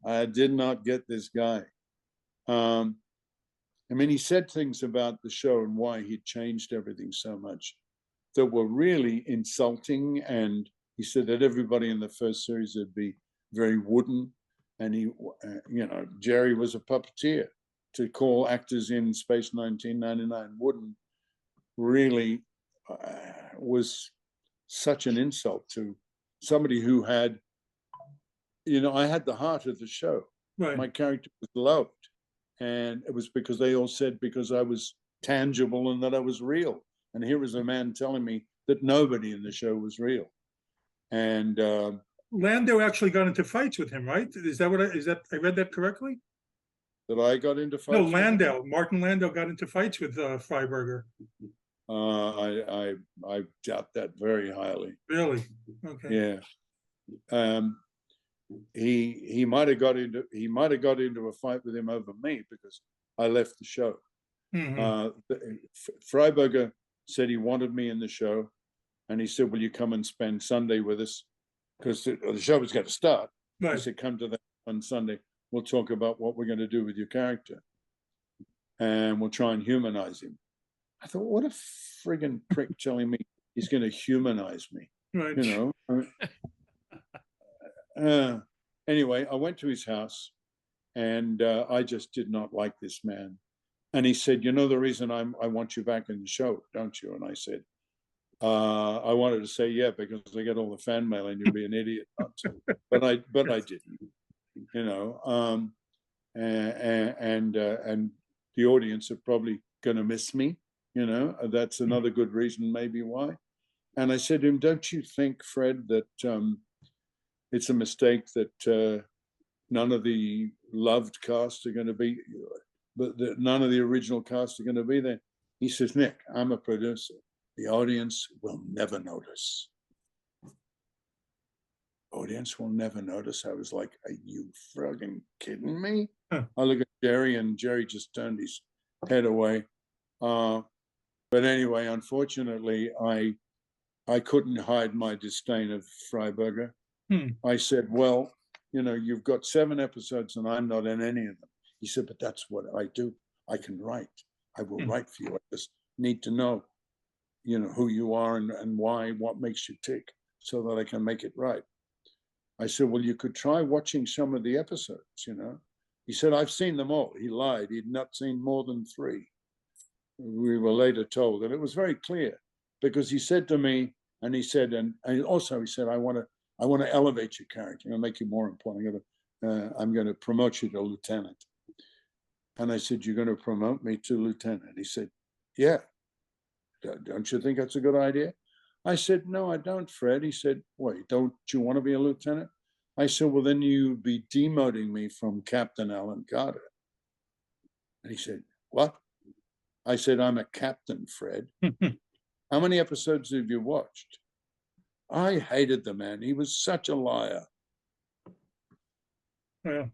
[SPEAKER 3] I did not get this guy. I mean, he said things about the show and why he'd changed everything so much that were really insulting. And he said that everybody in the first series would be very wooden. And Jerry was a puppeteer. To call actors in Space 1999 wooden really was such an insult to somebody who had, I had the heart of the show. Right. My character was loved. And it was because they all said because I was tangible and that I was real. And here was a man telling me that nobody in the show was real. And
[SPEAKER 2] Lando actually got into fights with him, right? Is that I read that correctly?
[SPEAKER 3] That I got into fights?
[SPEAKER 2] No, Martin Landau got into fights with Freiberger.
[SPEAKER 3] I doubt that very highly.
[SPEAKER 2] Really? Okay.
[SPEAKER 3] Yeah. He might have got into a fight with him over me because I left the show. Freiberger said he wanted me in the show, and he said, "Will you come and spend Sunday with us?" Because the show was going to start.
[SPEAKER 2] Right.
[SPEAKER 3] He said, "Come to that on Sunday. We'll talk about what we're going to do with your character, and we'll try and humanize him." I thought, what a friggin' prick telling me he's going to humanize me.
[SPEAKER 2] Right.
[SPEAKER 3] You know. Anyway, I went to his house, and I just did not like this man. And he said, "You know the reason I want you back in the show, don't you?" And I said, I wanted to say, "Yeah, because I get all the fan mail and you'd be an idiot not to." But I didn't, you know. And the audience are probably going to miss me, you know. That's another good reason maybe why. And I said to him, "Don't you think, Fred, that it's a mistake that none of the loved cast are going to be, but that none of the original cast are going to be there?" He says, "Nick, I'm a producer. The audience will never notice." Audience will never notice. I was like, "Are you friggin' kidding me?" I look at Jerry, and Jerry just turned his head away. But anyway, unfortunately, I couldn't hide my disdain of Freiberger. I said, "Well, you know, you've got 7 episodes and I'm not in any of them." He said, "But that's what I do. I can write. I will write for you. I just need to know, you know, who you are and why, what makes you tick, so that I can make it right." I said, "Well, you could try watching some of the episodes, you know." He said, "I've seen them all." He lied. He'd not seen more than 3. We were later told, and it was very clear, because he said to me, and he said, and also he said, I want to elevate your character. I'm going to make you more important. I'm going to promote you to lieutenant." And I said, "You're going to promote me to lieutenant?" He said, "Yeah. Don't you think that's a good idea?" I said, "No, I don't, Fred." He said, "Wait, don't you want to be a lieutenant?" I said, "Well, then you'd be demoting me from Captain Alan Carter." And he said, "What?" I said, "I'm a captain, Fred." "How many episodes have you watched?" I hated the man. He was such a liar.
[SPEAKER 2] Yeah.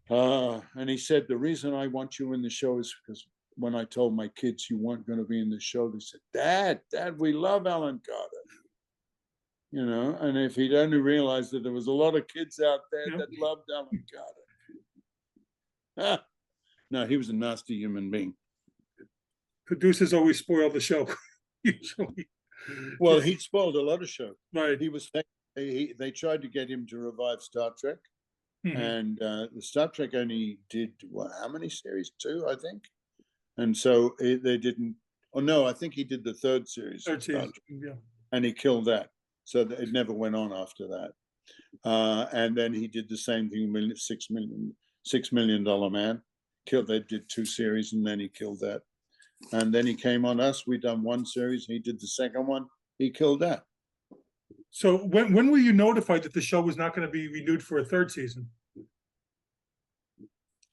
[SPEAKER 3] And he said, "The reason I want you in the show is because when I told my kids you weren't going to be in the show, they said, Dad, we love Alan Carter." You know, and if he'd only realized that there was a lot of kids out there that loved Alan Carter. No, he was a nasty human being.
[SPEAKER 2] Producers always spoil the show, usually.
[SPEAKER 3] Well, he spoiled a lot of shows.
[SPEAKER 2] Right.
[SPEAKER 3] He was. They tried to get him to revive Star Trek, and the Star Trek only did how many series? 2, I think. And so they didn't. Oh no, I think he did the 3rd series.
[SPEAKER 2] 3rd season, yeah.
[SPEAKER 3] And he killed that. So it never went on after that. And then he did the same thing with $6 million Man. They did 2 series, and then he killed that. And then he came on us. We done 1 series. He did the 2nd one. He killed that.
[SPEAKER 2] So when were you notified that the show was not going to be renewed for a 3rd season?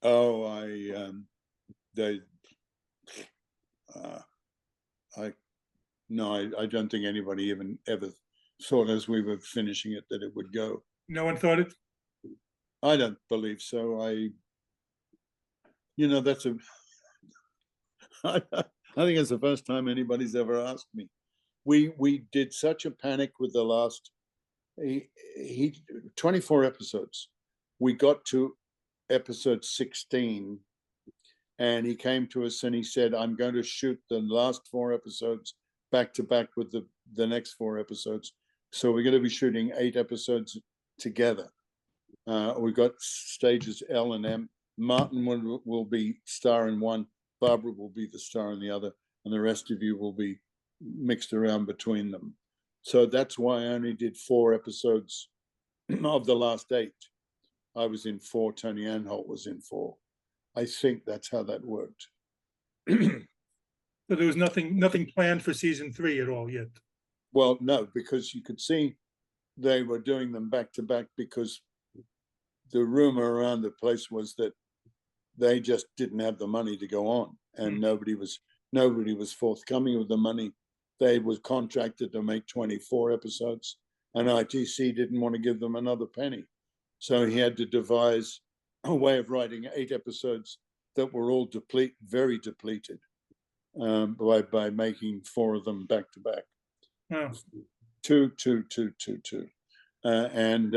[SPEAKER 3] Oh, I don't think anybody even ever thought as we were finishing it that it would go.
[SPEAKER 2] No one thought it?
[SPEAKER 3] I don't believe so. That's I think it's the first time anybody's ever asked me. We did such a panic with the last 24 episodes. We got to episode 16, and he came to us and he said, "I'm going to shoot the last 4 episodes back to back with the next 4 episodes. So we're going to be shooting 8 episodes together. We've got stages L and M. Martin will be star in one, Barbara will be the star in the other, and the rest of you will be mixed around between them." So that's why I only did 4 episodes of the last 8. I was in 4, Tony Anholt was in 4. I think that's how that worked.
[SPEAKER 2] So there was nothing planned for season 3 at all yet?
[SPEAKER 3] Well, no, because you could see they were doing them back to back, because the rumor around the place was that they just didn't have the money to go on, and nobody was forthcoming with the money. They were contracted to make 24 episodes, and ITC didn't want to give them another penny. So he had to devise a way of writing 8 episodes that were all very depleted. by making 4 of them back to back.
[SPEAKER 2] Wow.
[SPEAKER 3] Two. And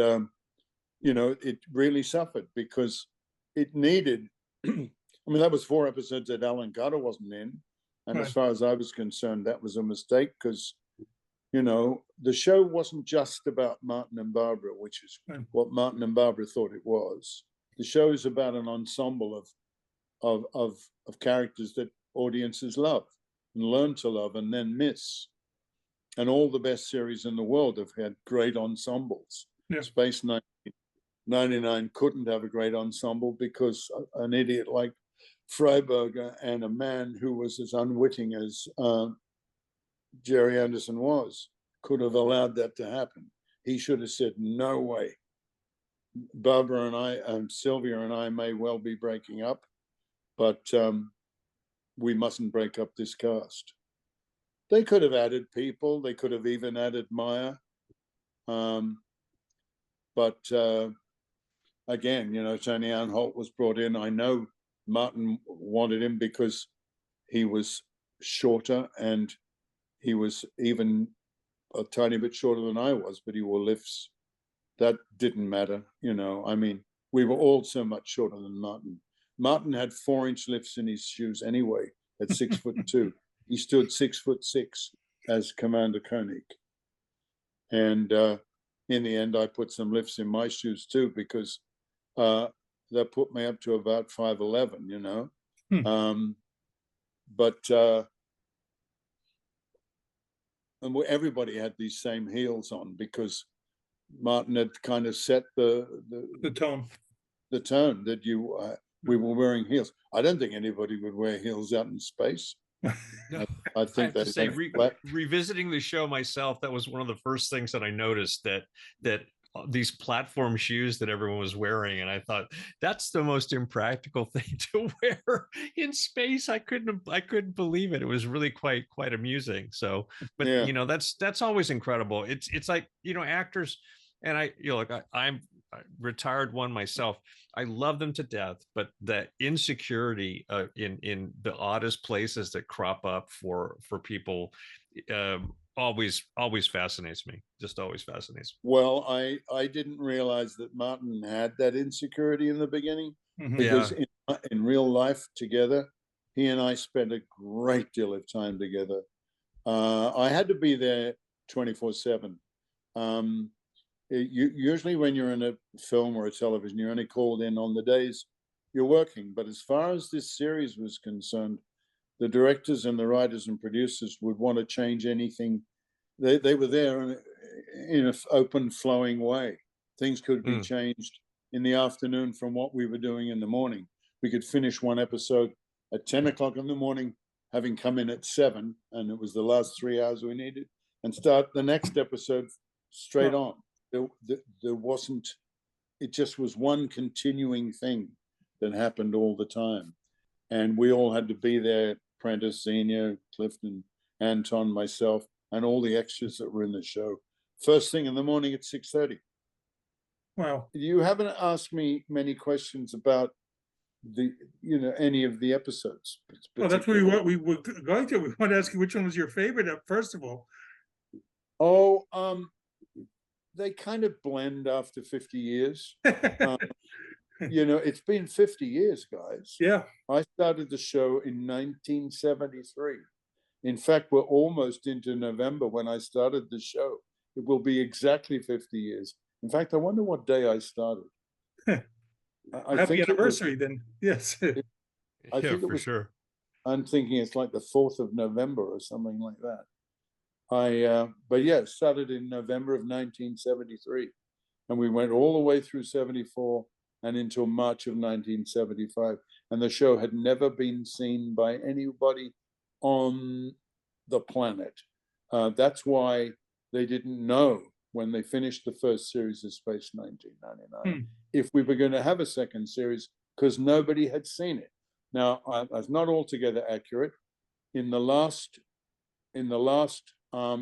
[SPEAKER 3] it really suffered because it needed. I mean, that was 4 episodes that Alan Carter wasn't in, and
[SPEAKER 2] Right.
[SPEAKER 3] as far as I was concerned, that was a mistake because, the show wasn't just about Martin and Barbara, which is
[SPEAKER 2] Right.
[SPEAKER 3] what Martin and Barbara thought it was. The show is about an ensemble of characters that audiences love and learn to love and then miss. And all the best series in the world have had great ensembles.
[SPEAKER 2] Yeah.
[SPEAKER 3] Space 99 couldn't have a great ensemble because an idiot like Freiberger and a man who was as unwitting as Jerry Anderson was could have allowed that to happen. He should have said, no way. Barbara and I, Sylvia and I may well be breaking up, but we mustn't break up this cast. They could have added people. They could have even added Maya. But again, Tony Anholt was brought in. I know Martin wanted him because he was shorter and he was even a tiny bit shorter than I was, but he wore lifts. That didn't matter, I mean, we were all so much shorter than Martin. Martin had 4-inch lifts in his shoes anyway at 6'2". He stood 6'6" as Commander Koenig. And in the end, I put some lifts in my shoes too, because that put me up to about 5'11", and everybody had these same heels on because Martin had kind of set the
[SPEAKER 2] tone.
[SPEAKER 3] The tone that we were wearing heels. I don't think anybody would wear heels out in space.
[SPEAKER 4] No,
[SPEAKER 3] I think
[SPEAKER 4] have to say, revisiting the show myself, that was one of the first things that I noticed, that these platform shoes that everyone was wearing, and I thought that's the most impractical thing to wear in space. I couldn't believe it. It was really quite amusing. So, but
[SPEAKER 3] yeah.
[SPEAKER 4] That's always incredible. It's like, actors, and I'm retired one myself. I love them to death, but the insecurity in the oddest places that crop up for people always fascinates me. Just always fascinates me.
[SPEAKER 3] Well, I didn't realize that Martin had that insecurity in the beginning, because in real life together, he and I spent a great deal of time together. I had to be there 24/7. Usually when you're in a film or a television, you're only called in on the days you're working. But as far as this series was concerned, the directors and the writers and producers would want to change anything. They were there in an open, flowing way. Things could be changed in the afternoon from what we were doing in the morning. We could finish one episode at 10 o'clock in the morning, having come in at 7, and it was the last 3 hours we needed, and start the next episode straight on. There wasn't, it just was one continuing thing that happened all the time. And we all had to be there, Prentice, Xenia, Clifton, Anton, myself, and all the extras that were in the show. First thing in the morning at 6:30.
[SPEAKER 2] Wow.
[SPEAKER 3] You haven't asked me many questions about any of the episodes.
[SPEAKER 2] Well, that's what we were going to. We want to ask you which one was your favorite, first of all.
[SPEAKER 3] Oh, they kind of blend after 50 years. It's been 50 years, guys.
[SPEAKER 2] Yeah.
[SPEAKER 3] I started the show in 1973. In fact, we're almost into November when I started the show. It will be exactly 50 years. In fact, I wonder what day I started.
[SPEAKER 2] Happy anniversary, then. Yes.
[SPEAKER 3] I think it was,
[SPEAKER 4] sure.
[SPEAKER 3] I'm thinking it's like the 4th of November or something like that. But yeah, it started in November of 1973, and we went all the way through 74 and until March of 1975. And the show had never been seen by anybody on the planet. That's why they didn't know when they finished the first series of Space 1999 if we were going to have a second series, because nobody had seen it. Now, that's not altogether accurate. In the last I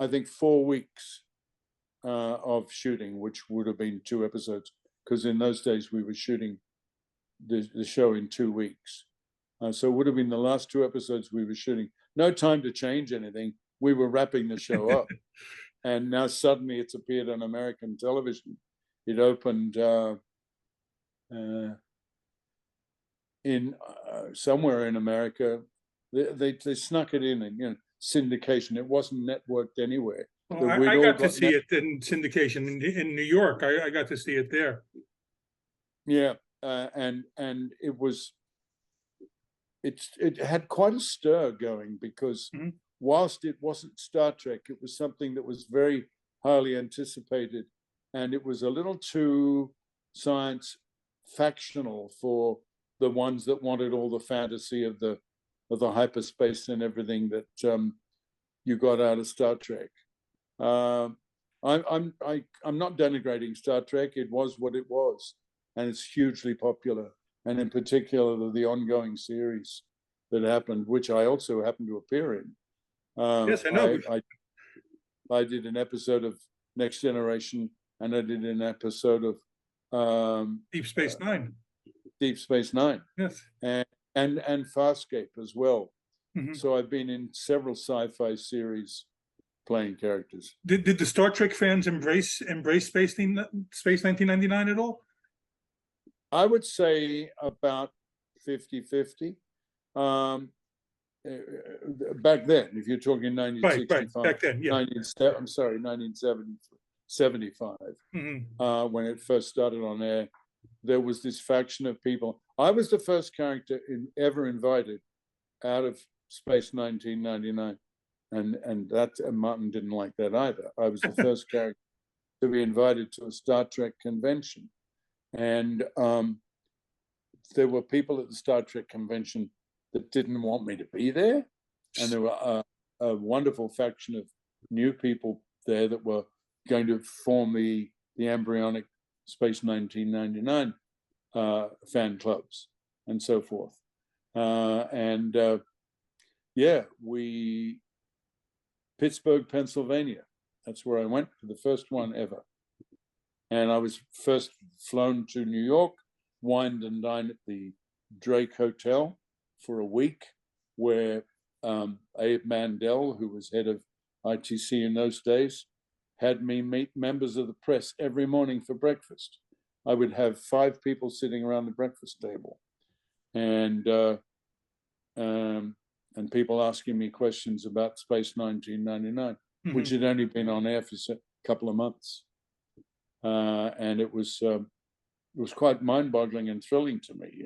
[SPEAKER 3] think 4 weeks of shooting, which would have been 2 episodes, because in those days we were shooting the show in 2 weeks. So it would have been the last 2 episodes we were shooting. No time to change anything. We were wrapping the show up. And now suddenly it's appeared on American television. It opened in somewhere in America. They snuck it in syndication. It wasn't networked anywhere.
[SPEAKER 2] Well, I got to see it in syndication in New York. I got to see it there.
[SPEAKER 3] Yeah, and it had quite a stir going because whilst it wasn't Star Trek, it was something that was very highly anticipated, and it was a little too science factional for the ones that wanted all the fantasy of the hyperspace and everything that you got out of Star Trek. I'm not denigrating Star Trek. It was what it was, and it's hugely popular. And in particular, the ongoing series that happened, which I also happened to appear in.
[SPEAKER 2] Yes, I know.
[SPEAKER 3] I did an episode of Next Generation, and I did an episode of
[SPEAKER 2] Deep Space Nine.
[SPEAKER 3] Deep Space Nine.
[SPEAKER 2] Yes.
[SPEAKER 3] And Farscape as well.
[SPEAKER 2] Mm-hmm.
[SPEAKER 3] So I've been in several sci-fi series playing characters.
[SPEAKER 2] Did the Star Trek fans embrace Space 1999 at all?
[SPEAKER 3] I would say about 50-50. Back then, if you're talking 1965,
[SPEAKER 2] right. Back then, yeah.
[SPEAKER 3] 1975, when it first started on air, there was this faction of people. I was the first character ever invited out of Space 1999, and Martin didn't like that either. I was the first character to be invited to a Star Trek convention, and there were people at the Star Trek convention that didn't want me to be there, and there were a wonderful faction of new people there that were going to form the embryonic Space 1999 fan clubs and so forth. Pittsburgh, Pennsylvania. That's where I went for the first one ever. And I was first flown to New York, wined and dined at the Drake Hotel for a week, where Abe Mandel, who was head of ITC in those days, had me meet members of the press every morning for breakfast. I would have 5 people sitting around the breakfast table, and people asking me questions about Space 1999, which had only been on air for a couple of months, and it was quite mind-boggling and thrilling to me,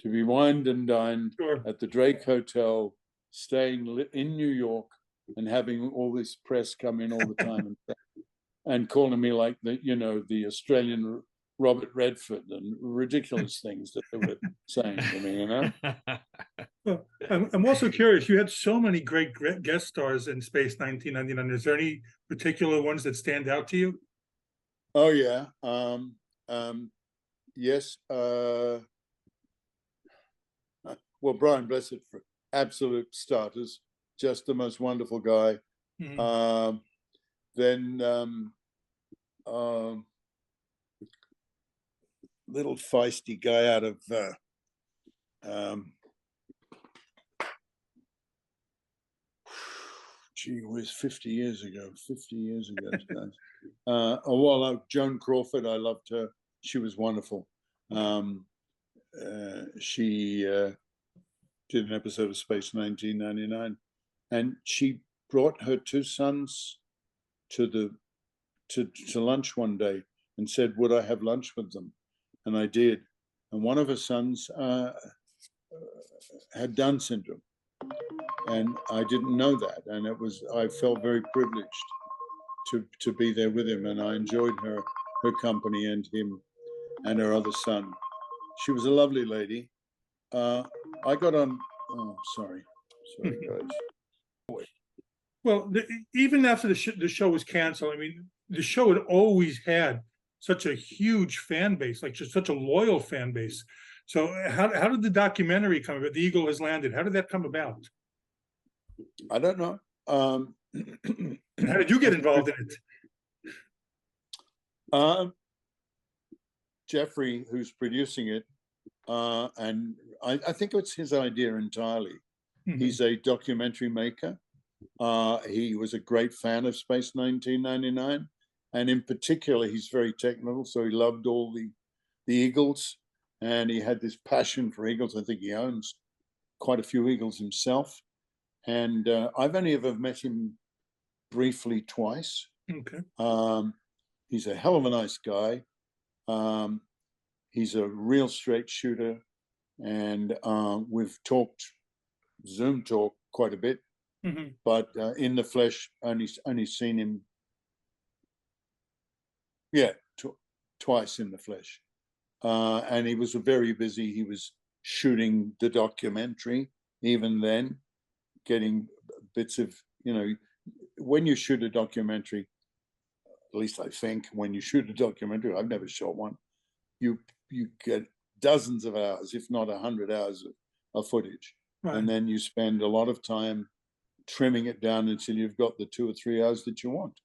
[SPEAKER 3] to be wined and dined at the Drake Hotel, staying in New York, and having all this press come in all the time and calling me like the Australian Robert Redford and ridiculous things that they were saying to me,
[SPEAKER 2] Well, I'm also curious. You had so many great guest stars in Space 1999. Is there any particular ones that stand out to you?
[SPEAKER 3] Oh yeah, yes. Well, Brian Blessed, for absolute starters, just the most wonderful guy. Then little feisty guy out of gee whiz, 50 years ago, Joan Crawford. I loved her. She was wonderful. She did an episode of Space 1999, and she brought her 2 sons to lunch one day and said, would I have lunch with them? And I did. And one of her sons had Down syndrome, and I didn't know that. And I felt very privileged to be there with him, and I enjoyed her company and him and her other son. She was a lovely lady. I got on. Oh, sorry, guys.
[SPEAKER 2] Well, even after the show was canceled, I mean, the show had always had such a huge fan base, like just such a loyal fan base. So how did the documentary come about? The Eagle Has Landed. How did that come about?
[SPEAKER 3] I don't know.
[SPEAKER 2] How did you get involved in it?
[SPEAKER 3] Jeffrey, who's producing it, and I think it's his idea entirely.
[SPEAKER 2] Mhm.
[SPEAKER 3] He's a documentary maker. He was a great fan of Space 1999, and in particular, he's very technical. So he loved all the Eagles, and he had this passion for Eagles. I think he owns quite a few Eagles himself, and I've only ever met him briefly twice.
[SPEAKER 2] Okay.
[SPEAKER 3] He's a hell of a nice guy. He's a real straight shooter, and we've talked Zoom talk quite a bit,
[SPEAKER 2] Mhm.
[SPEAKER 3] but in the flesh, only seen him, twice in the flesh. And he was very busy. He was shooting the documentary, even then, getting bits of, when you shoot a documentary, at least I think, when you shoot a documentary, I've never shot one, you get dozens of hours, if not 100 hours of footage.
[SPEAKER 2] Right.
[SPEAKER 3] And then you spend a lot of time trimming it down until you've got the 2 or 3 hours that you want,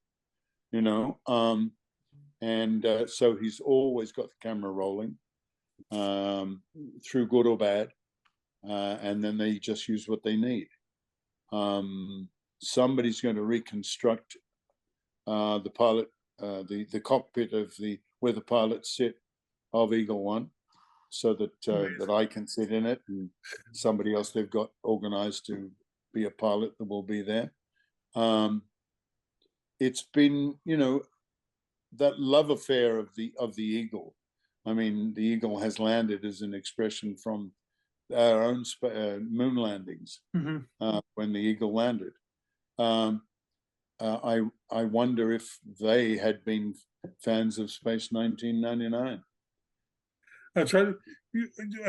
[SPEAKER 3] so he's always got the camera rolling, through good or bad, and then they just use what they need. Somebody's going to reconstruct the pilot, the cockpit of where the pilots sit of Eagle One, so that that I can sit in it, and somebody else they've got organized to be a pilot that will be there. It's been, that love affair of the Eagle. I mean, the Eagle has landed as an expression from our own moon landings.
[SPEAKER 2] Mhm.
[SPEAKER 3] When the Eagle landed. I wonder if they had been fans of Space 1999.
[SPEAKER 2] I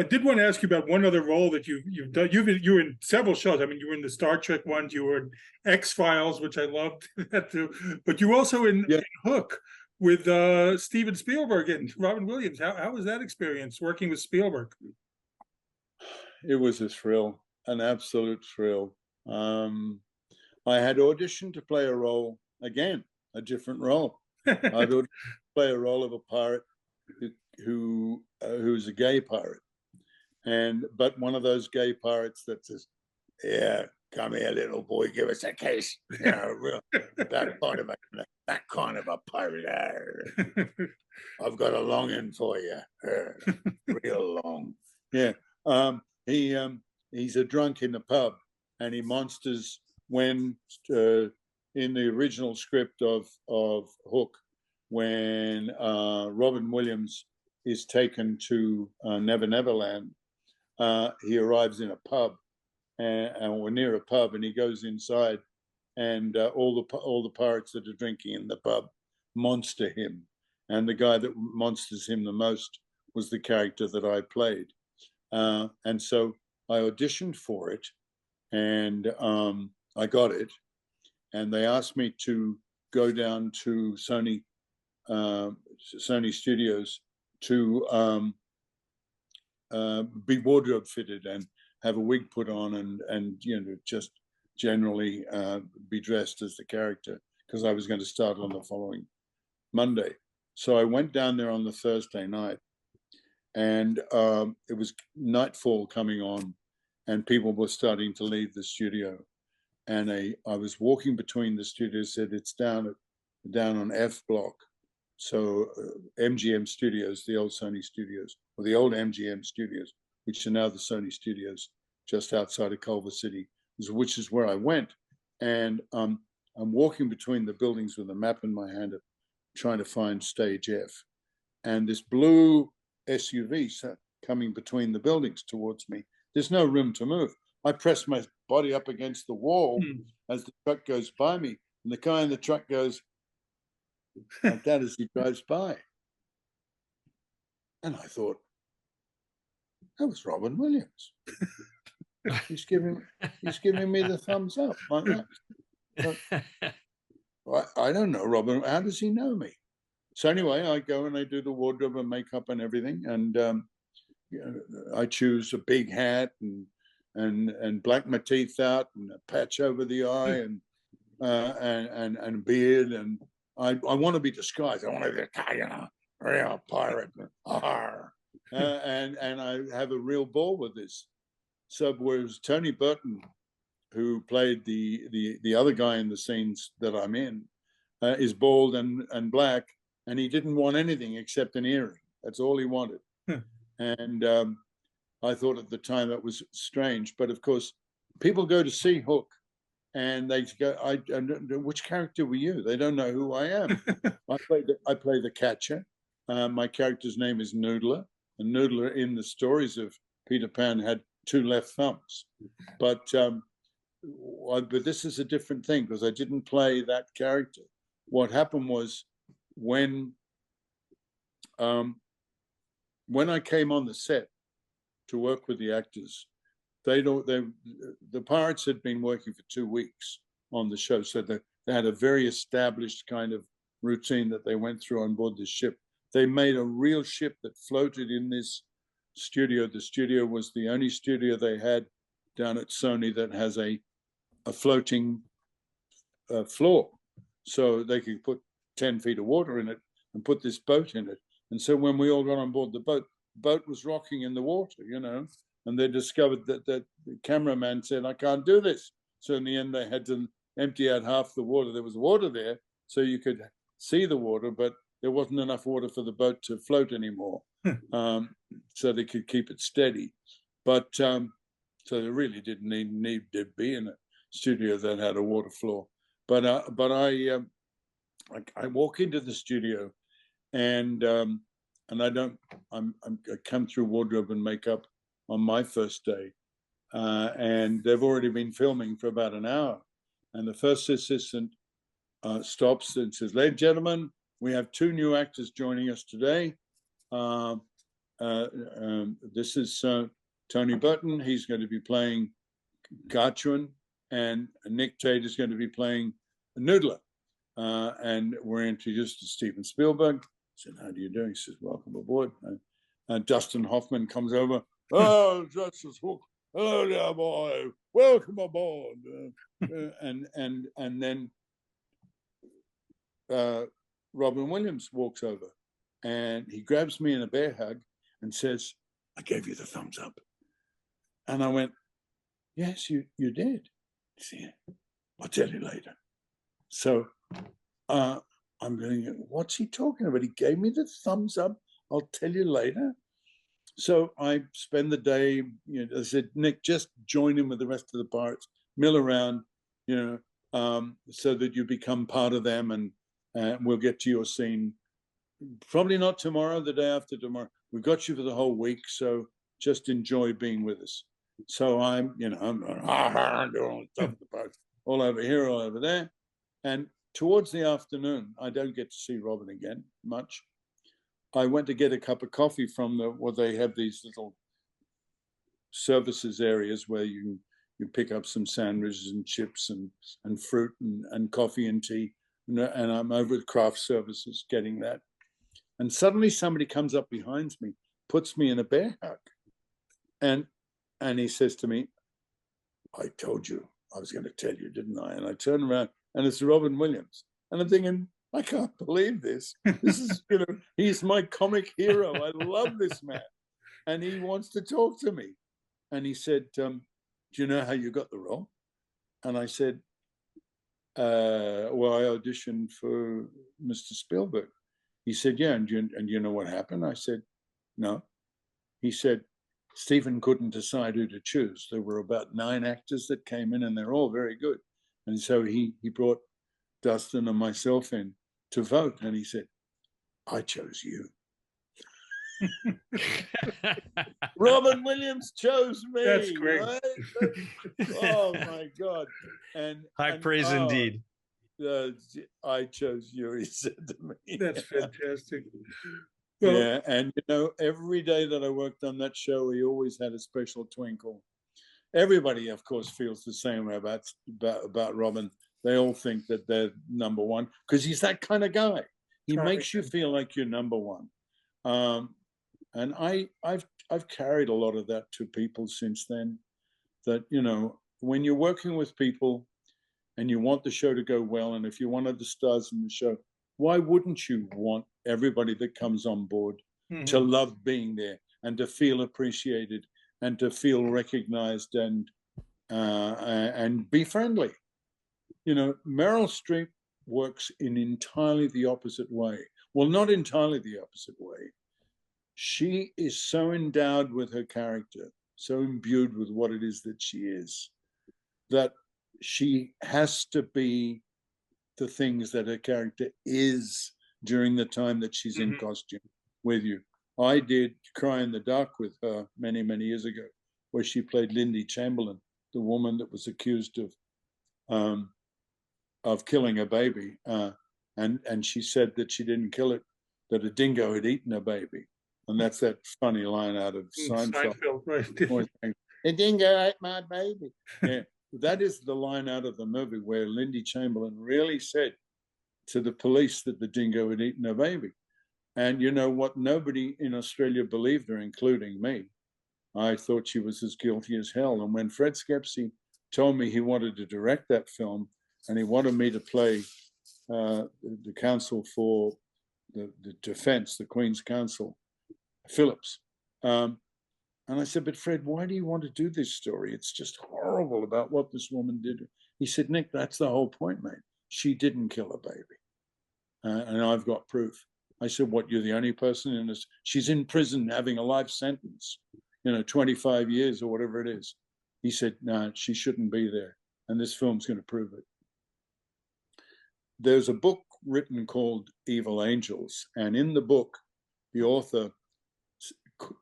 [SPEAKER 2] did want to ask you about one other role that you've done. You were in several shows. I mean, you were in the Star Trek ones. You were in X-Files, which I loved that too. But you were also in Hook with Steven Spielberg and Robin Williams. How was that experience working with Spielberg?
[SPEAKER 3] It was a thrill, an absolute thrill. I had auditioned to play a role, again, a different role. I'd auditioned to play a role of a pirate who's a gay pirate, but one of those gay pirates that says, "Yeah, come here, little boy, give us a kiss." That kind of a pirate. I've got a longing for you, real long. Yeah, he's a drunk in the pub, and he monsters when in the original script of Hook, when Robin Williams is taken to Never Never Land, he arrives in a pub, and we're near a pub, and he goes inside, and all the pirates that are drinking in the pub monster him, and the guy that monsters him the most was the character that I played, and so I auditioned for it, and I got it, and they asked me to go down to Sony Studios to be wardrobe fitted and have a wig put on, and just generally be dressed as the character, because I was going to start on the following Monday. So I went down there on the Thursday night, and it was nightfall coming on, and people were starting to leave the studio. And I was walking between the studios, said it's down on F block. So MGM Studios, the old Sony Studios, or the old MGM Studios, which are now the Sony Studios, just outside of Culver City, which is where I went. And I'm walking between the buildings with a map in my hand, trying to find stage F. And this blue SUV coming between the buildings towards me. There's no room to move. I press my body up against the wall as the truck goes by me, and the guy in the truck goes like that as he drives by. And I thought, that was Robin Williams. He's giving me the thumbs up like that. But I don't know Robin. How does he know me? So anyway, I go and I do the wardrobe and makeup and everything, and I choose a big hat and black my teeth out and a patch over the eye and beard, and I want to be disguised. I want to be a real pirate. Arr. and I have a real ball with this. So whereas Tony Burton, who played the other guy in the scenes that I'm in, is bald and black, and he didn't want anything except an earring. That's all he wanted. And I thought at the time that was strange. But of course, people go to see Hook, and they go, which character were you? They don't know who I am. I play the catcher. My character's name is Noodler. And Noodler in the stories of Peter Pan had 2 left thumbs. But this is a different thing because I didn't play that character. What happened was when I came on the set to work with the actors, the Pirates had been working for 2 weeks on the show, so they had a very established kind of routine that they went through on board this ship. They made a real ship that floated in this studio. The studio was the only studio they had down at Sony that has a floating floor, so they could put 10 feet of water in it and put this boat in it. And so when we all got on board the boat was rocking in the water, you know, and they discovered that the cameraman said, I can't do this. So in the end, they had to empty out half the water. There was water there, so you could see the water, but there wasn't enough water for the boat to float anymore. So they could keep it steady. But so they really didn't need to be in a studio that had a water floor. But I walk into the studio, and I come through wardrobe and makeup on my first day, and they've already been filming for about an hour. And the first assistant stops and says, "Ladies and gentlemen, we have 2 new actors joining us today. This is Tony Burton. He's going to be playing Garchuen, and Nick Tate is going to be playing Noodler. And we're introduced to Steven Spielberg." I said, "How do you do?" He says, "Welcome aboard." And Dustin Hoffman comes over. "Oh, Justice Hook. Hello there, boy. Welcome aboard." And then Robin Williams walks over, and he grabs me in a bear hug and says, "I gave you the thumbs up." And I went, "Yes, you did." He said, "I'll tell you later." So I'm going, what's he talking about? He gave me the thumbs up. I'll tell you later. So I spend the day, you know, I said, "Nick, just join in with the rest of the Pirates, mill around, you know, so that you become part of them, and we'll get to your scene. Probably not tomorrow, the day after tomorrow. We've got you for the whole week, so just enjoy being with us." So I'm doing stuff at the boat, all over here, all over there. And towards the afternoon, I don't get to see Robin again much. I went to get a cup of coffee from they have these little services areas where you pick up some sandwiches and chips and fruit and coffee and tea. And I'm over at craft services getting that. And suddenly somebody comes up behind me, puts me in a bear hug. And he says to me, "I told you I was going to tell you, didn't I?" And I turn around, and it's Robin Williams. And I'm thinking, I can't believe this. This is, he's my comic hero. I love this man. And he wants to talk to me. And he said, "Do you know how you got the role?" And I said, "Well, I auditioned for Mr. Spielberg." He said, "Yeah, and you know what happened?" I said, "No." He said, "Stephen couldn't decide who to choose. There were about 9 actors that came in, and they're all very good. And so he brought Dustin and myself in to vote. And he said, I chose you." Robin Williams chose me.
[SPEAKER 2] That's great.
[SPEAKER 3] Right? Oh my God. And
[SPEAKER 4] high praise indeed.
[SPEAKER 3] I chose you, he said to me.
[SPEAKER 2] That's fantastic. Well,
[SPEAKER 3] yeah, and every day that I worked on that show, he always had a special twinkle. Everybody, of course, feels the same way about Robin. They all think that they're number one because he's that kind of guy. He makes you feel like you're number one. And I've carried a lot of that to people since then. That when you're working with people and you want the show to go well, and if you're one of the stars in the show, why wouldn't you want everybody that comes on board to love being there and to feel appreciated and to feel recognized and be friendly. You know, Meryl Streep works in entirely the opposite way. Well, not entirely the opposite way. She is so endowed with her character, so imbued with what it is that she is, that she has to be the things that her character is during the time that she's in costume with you. I did Cry in the Dark with her many, many years ago, where she played Lindy Chamberlain, the woman that was accused of killing a baby. And she said that she didn't kill it, that a dingo had eaten a baby. And that's that funny line out of Seinfeld. Right. A dingo ate my baby. Yeah, that is the line out of the movie where Lindy Chamberlain really said to the police that the dingo had eaten her baby. And you know what? Nobody in Australia believed her, including me. I thought she was as guilty as hell. And when Fred Skepsey told me he wanted to direct that film and he wanted me to play the counsel for the defense, the Queen's Counsel, Phillips. And I said, but Fred, why do you want to do this story? It's just horrible about what this woman did. He said, Nick, that's the whole point, mate. She didn't kill a baby. And I've got proof. I said, what, you're the only person in this? She's in prison having a life sentence, 25 years or whatever it is. He said, no, she shouldn't be there. And this film's going to prove it. There's a book written called Evil Angels. And in the book, the author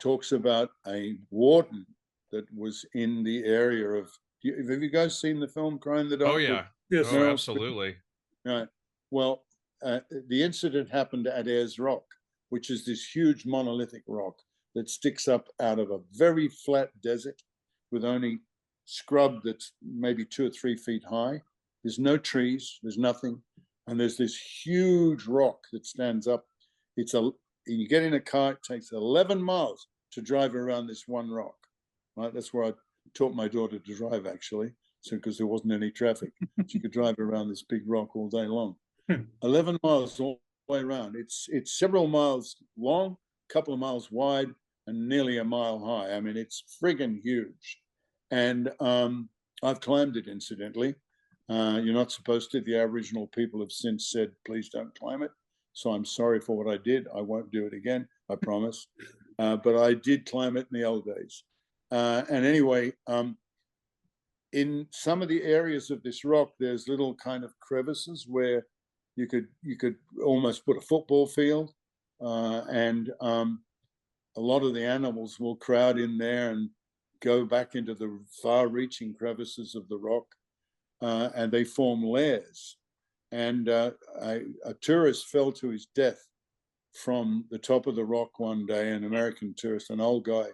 [SPEAKER 3] talks about a warden that was in the area of, have you guys seen the film Cry in the Dark?
[SPEAKER 4] Oh, yeah.
[SPEAKER 2] Yes,
[SPEAKER 4] oh, absolutely.
[SPEAKER 3] Right. Well, the incident happened at Ayers Rock, which is this huge monolithic rock that sticks up out of a very flat desert with only scrub that's maybe 2 or 3 feet high. There's no trees, there's nothing. And there's this huge rock that stands up. You get in a car, it takes 11 miles to drive around this one rock. Right? That's where I taught my daughter to drive, actually, because there wasn't any traffic. She could drive around this big rock all day long. 11 miles all the way around. It's several miles long, a couple of miles wide, and nearly a mile high. I mean, it's friggin' huge. And I've climbed it, incidentally. You're not supposed to. The Aboriginal people have since said, please don't climb it. So I'm sorry for what I did. I won't do it again, I promise. But I did climb it in the old days. And anyway, in some of the areas of this rock, there's little kind of crevices where you could almost put a football field, and a lot of the animals will crowd in there and go back into the far-reaching crevices of the rock, and they form lairs. And a tourist fell to his death from the top of the rock one day, an American tourist, an old guy.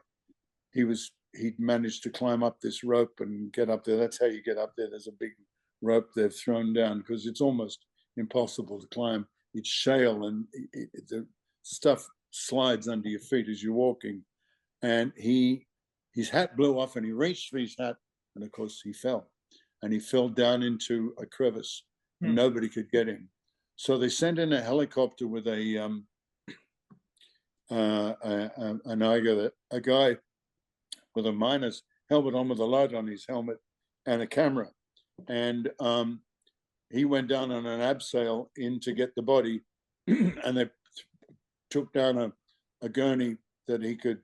[SPEAKER 3] He'd managed to climb up this rope and get up there. That's how you get up there. There's a big rope they've thrown down because it's almost impossible to climb. It's shale and the stuff slides under your feet as you're walking. And his hat blew off and he reached for his hat, and of course he fell. And he fell down into a crevice and nobody could get him. So they sent in a helicopter with a guy with a miner's helmet on with a light on his helmet and a camera. And he went down on an abseil in to get the body, and they took down a gurney that he could,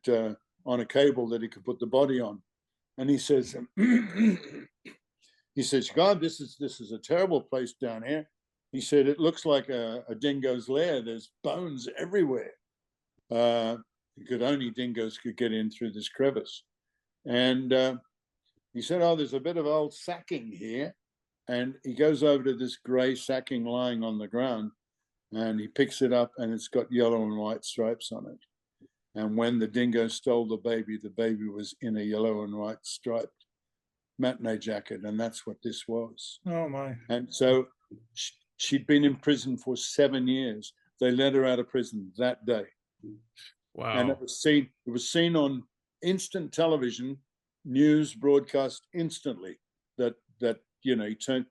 [SPEAKER 3] on a cable that he could put the body on. And he says, God, this is a terrible place down here. He said, it looks like a dingo's lair. There's bones everywhere. Only dingoes could get in through this crevice. And he said, oh, there's a bit of old sacking here. And he goes over to this gray sacking lying on the ground, and he picks it up, and it's got yellow and white stripes on it. And when the dingo stole the baby was in a yellow and white striped matinee jacket, and that's what this was.
[SPEAKER 2] Oh, my.
[SPEAKER 3] And so she'd been in prison for 7 years. They let her out of prison that day.
[SPEAKER 4] Wow.
[SPEAKER 3] And it was seen on instant television, news broadcast instantly, that he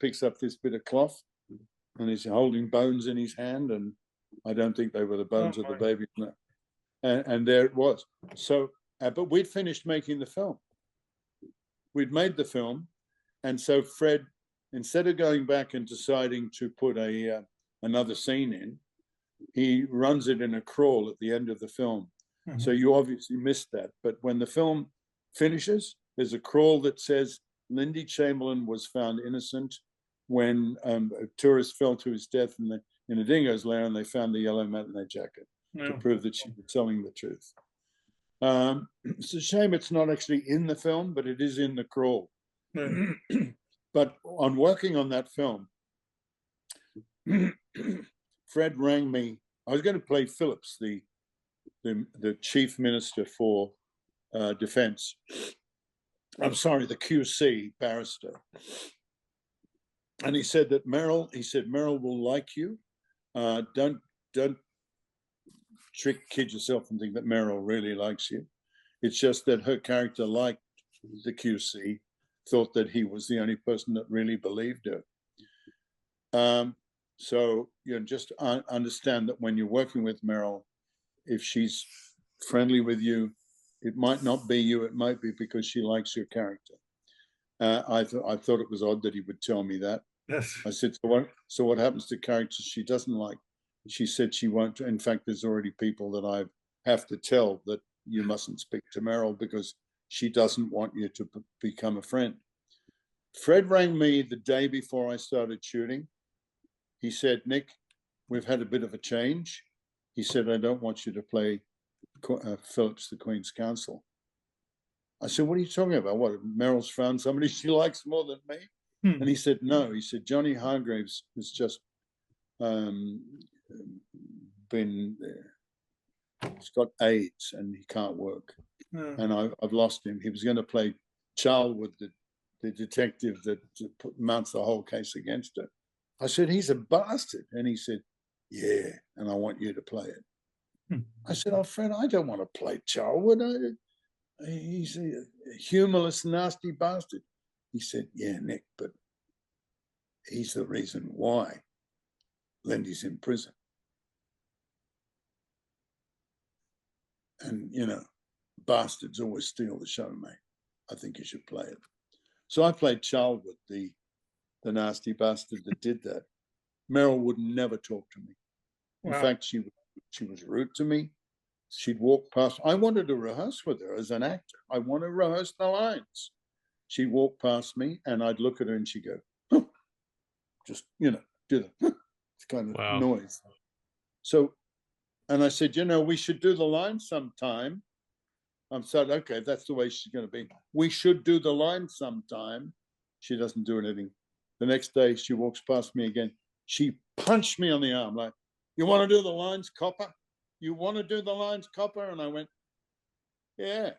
[SPEAKER 3] picks up this bit of cloth and he's holding bones in his hand, and I don't think they were the bones of the baby. No. And there it was. So But we'd finished making the film. We'd made the film. And so Fred, instead of going back and deciding to put another scene in, he runs it in a crawl at the end of the film. Mm-hmm. So you obviously missed that. But when the film finishes, there's a crawl that says Lindy Chamberlain was found innocent when a tourist fell to his death in a dingo's lair, and they found the yellow matinee jacket to prove that she was telling the truth. It's a shame it's not actually in the film, but it is in the crawl. But on working on that film, Fred rang me. I was going to play Phillips, the chief minister for defense. I'm sorry, the QC barrister. And he said that Meryl will like you. Don't kid yourself and think that Meryl really likes you. It's just that her character liked the QC, thought that he was the only person that really believed her. So just understand that when you're working with Meryl, if she's friendly with you, it might not be you, it might be because she likes your character. I thought it was odd that he would tell me that.
[SPEAKER 2] Yes.
[SPEAKER 3] I said, so what happens to characters she doesn't like? She said she won't. In fact, there's already people that I have to tell that you mustn't speak to Meryl because she doesn't want you to become a friend. Fred rang me the day before I started shooting. He said, Nick, we've had a bit of a change. He said, I don't want you to play Phillips, the Queen's Counsel. I said, what are you talking about? What, Meryl's found somebody she likes more than me? And he said, no. He said, Johnny Hargraves has just he's got AIDS and he can't work. And I've lost him. He was going to play Charlwood, the detective that mounts the whole case against her. I said, he's a bastard. And he said, yeah, and I want you to play it. I said, oh, Fred, I don't want to play Charlwood. He's a humorless, nasty bastard. He said, yeah, Nick, but he's the reason why Lindy's in prison. And, bastards always steal the show, mate. I think you should play it. So I played Charlwood, the nasty bastard that did that. Meryl would never talk to me. In fact, she was rude to me. She'd walk past. I wanted to rehearse with her as an actor. I want to rehearse the lines. She'd walk past me and I'd look at her and she'd go, huh. Just, do the kind of noise. So, and I said, we should do the line sometime. I said, okay, that's the way she's going to be. We should do the line sometime. She doesn't do anything. The next day she walks past me again. She punched me on the arm like, you want to do the lines, copper? You want to do the lines, copper? And I went, yeah,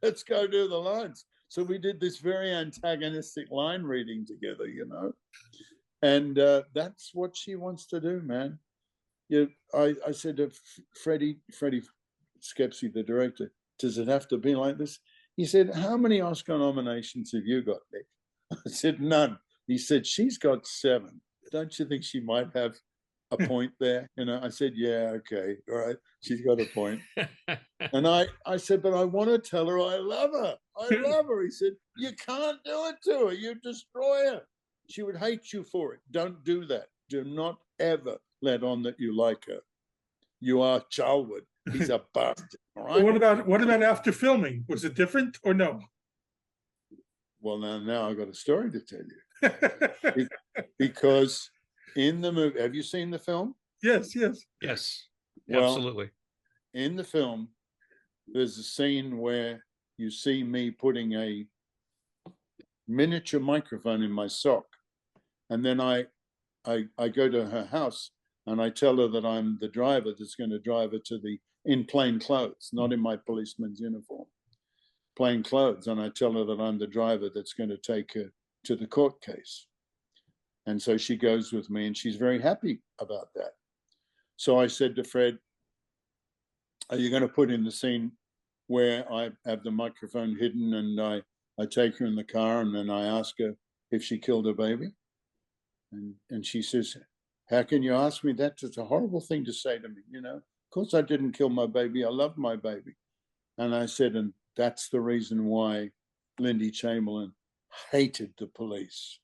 [SPEAKER 3] let's go do the lines. So we did this very antagonistic line reading together, and that's what she wants to do, man. I said to Freddie Skepsy, the director, does it have to be like this? He said, how many Oscar nominations have you got, Nick? I said, none. He said, she's got 7. Don't you think she might have a point there? I said, yeah, okay, all right. She's got a point. And I said, but I want to tell her I love her. I love her. He said, you can't do it to her. You destroy her. She would hate you for it. Don't do that. Do not ever let on that you like her. You are Charlwood. He's a bastard. All right.
[SPEAKER 2] What about after filming? Was it different or no?
[SPEAKER 3] Well, now I've got a story to tell you. Because in the movie, have you seen the film?
[SPEAKER 2] Yes,
[SPEAKER 3] well,
[SPEAKER 4] absolutely.
[SPEAKER 3] In the film, there's a scene where you see me putting a miniature microphone in my sock, and then I go to her house and I tell her that I'm the driver that's going to drive her in plain clothes, not in my policeman's uniform, plain clothes, and I tell her that I'm the driver that's going to take her to the court case. And so she goes with me and she's very happy about that. So I said to Fred, are you going to put in the scene where I have the microphone hidden and I take her in the car and then I ask her if she killed her baby? And she says, how can you ask me that? It's a horrible thing to say to me, Of course I didn't kill my baby. I love my baby. And I said, and that's the reason why Lindy Chamberlain hated the police,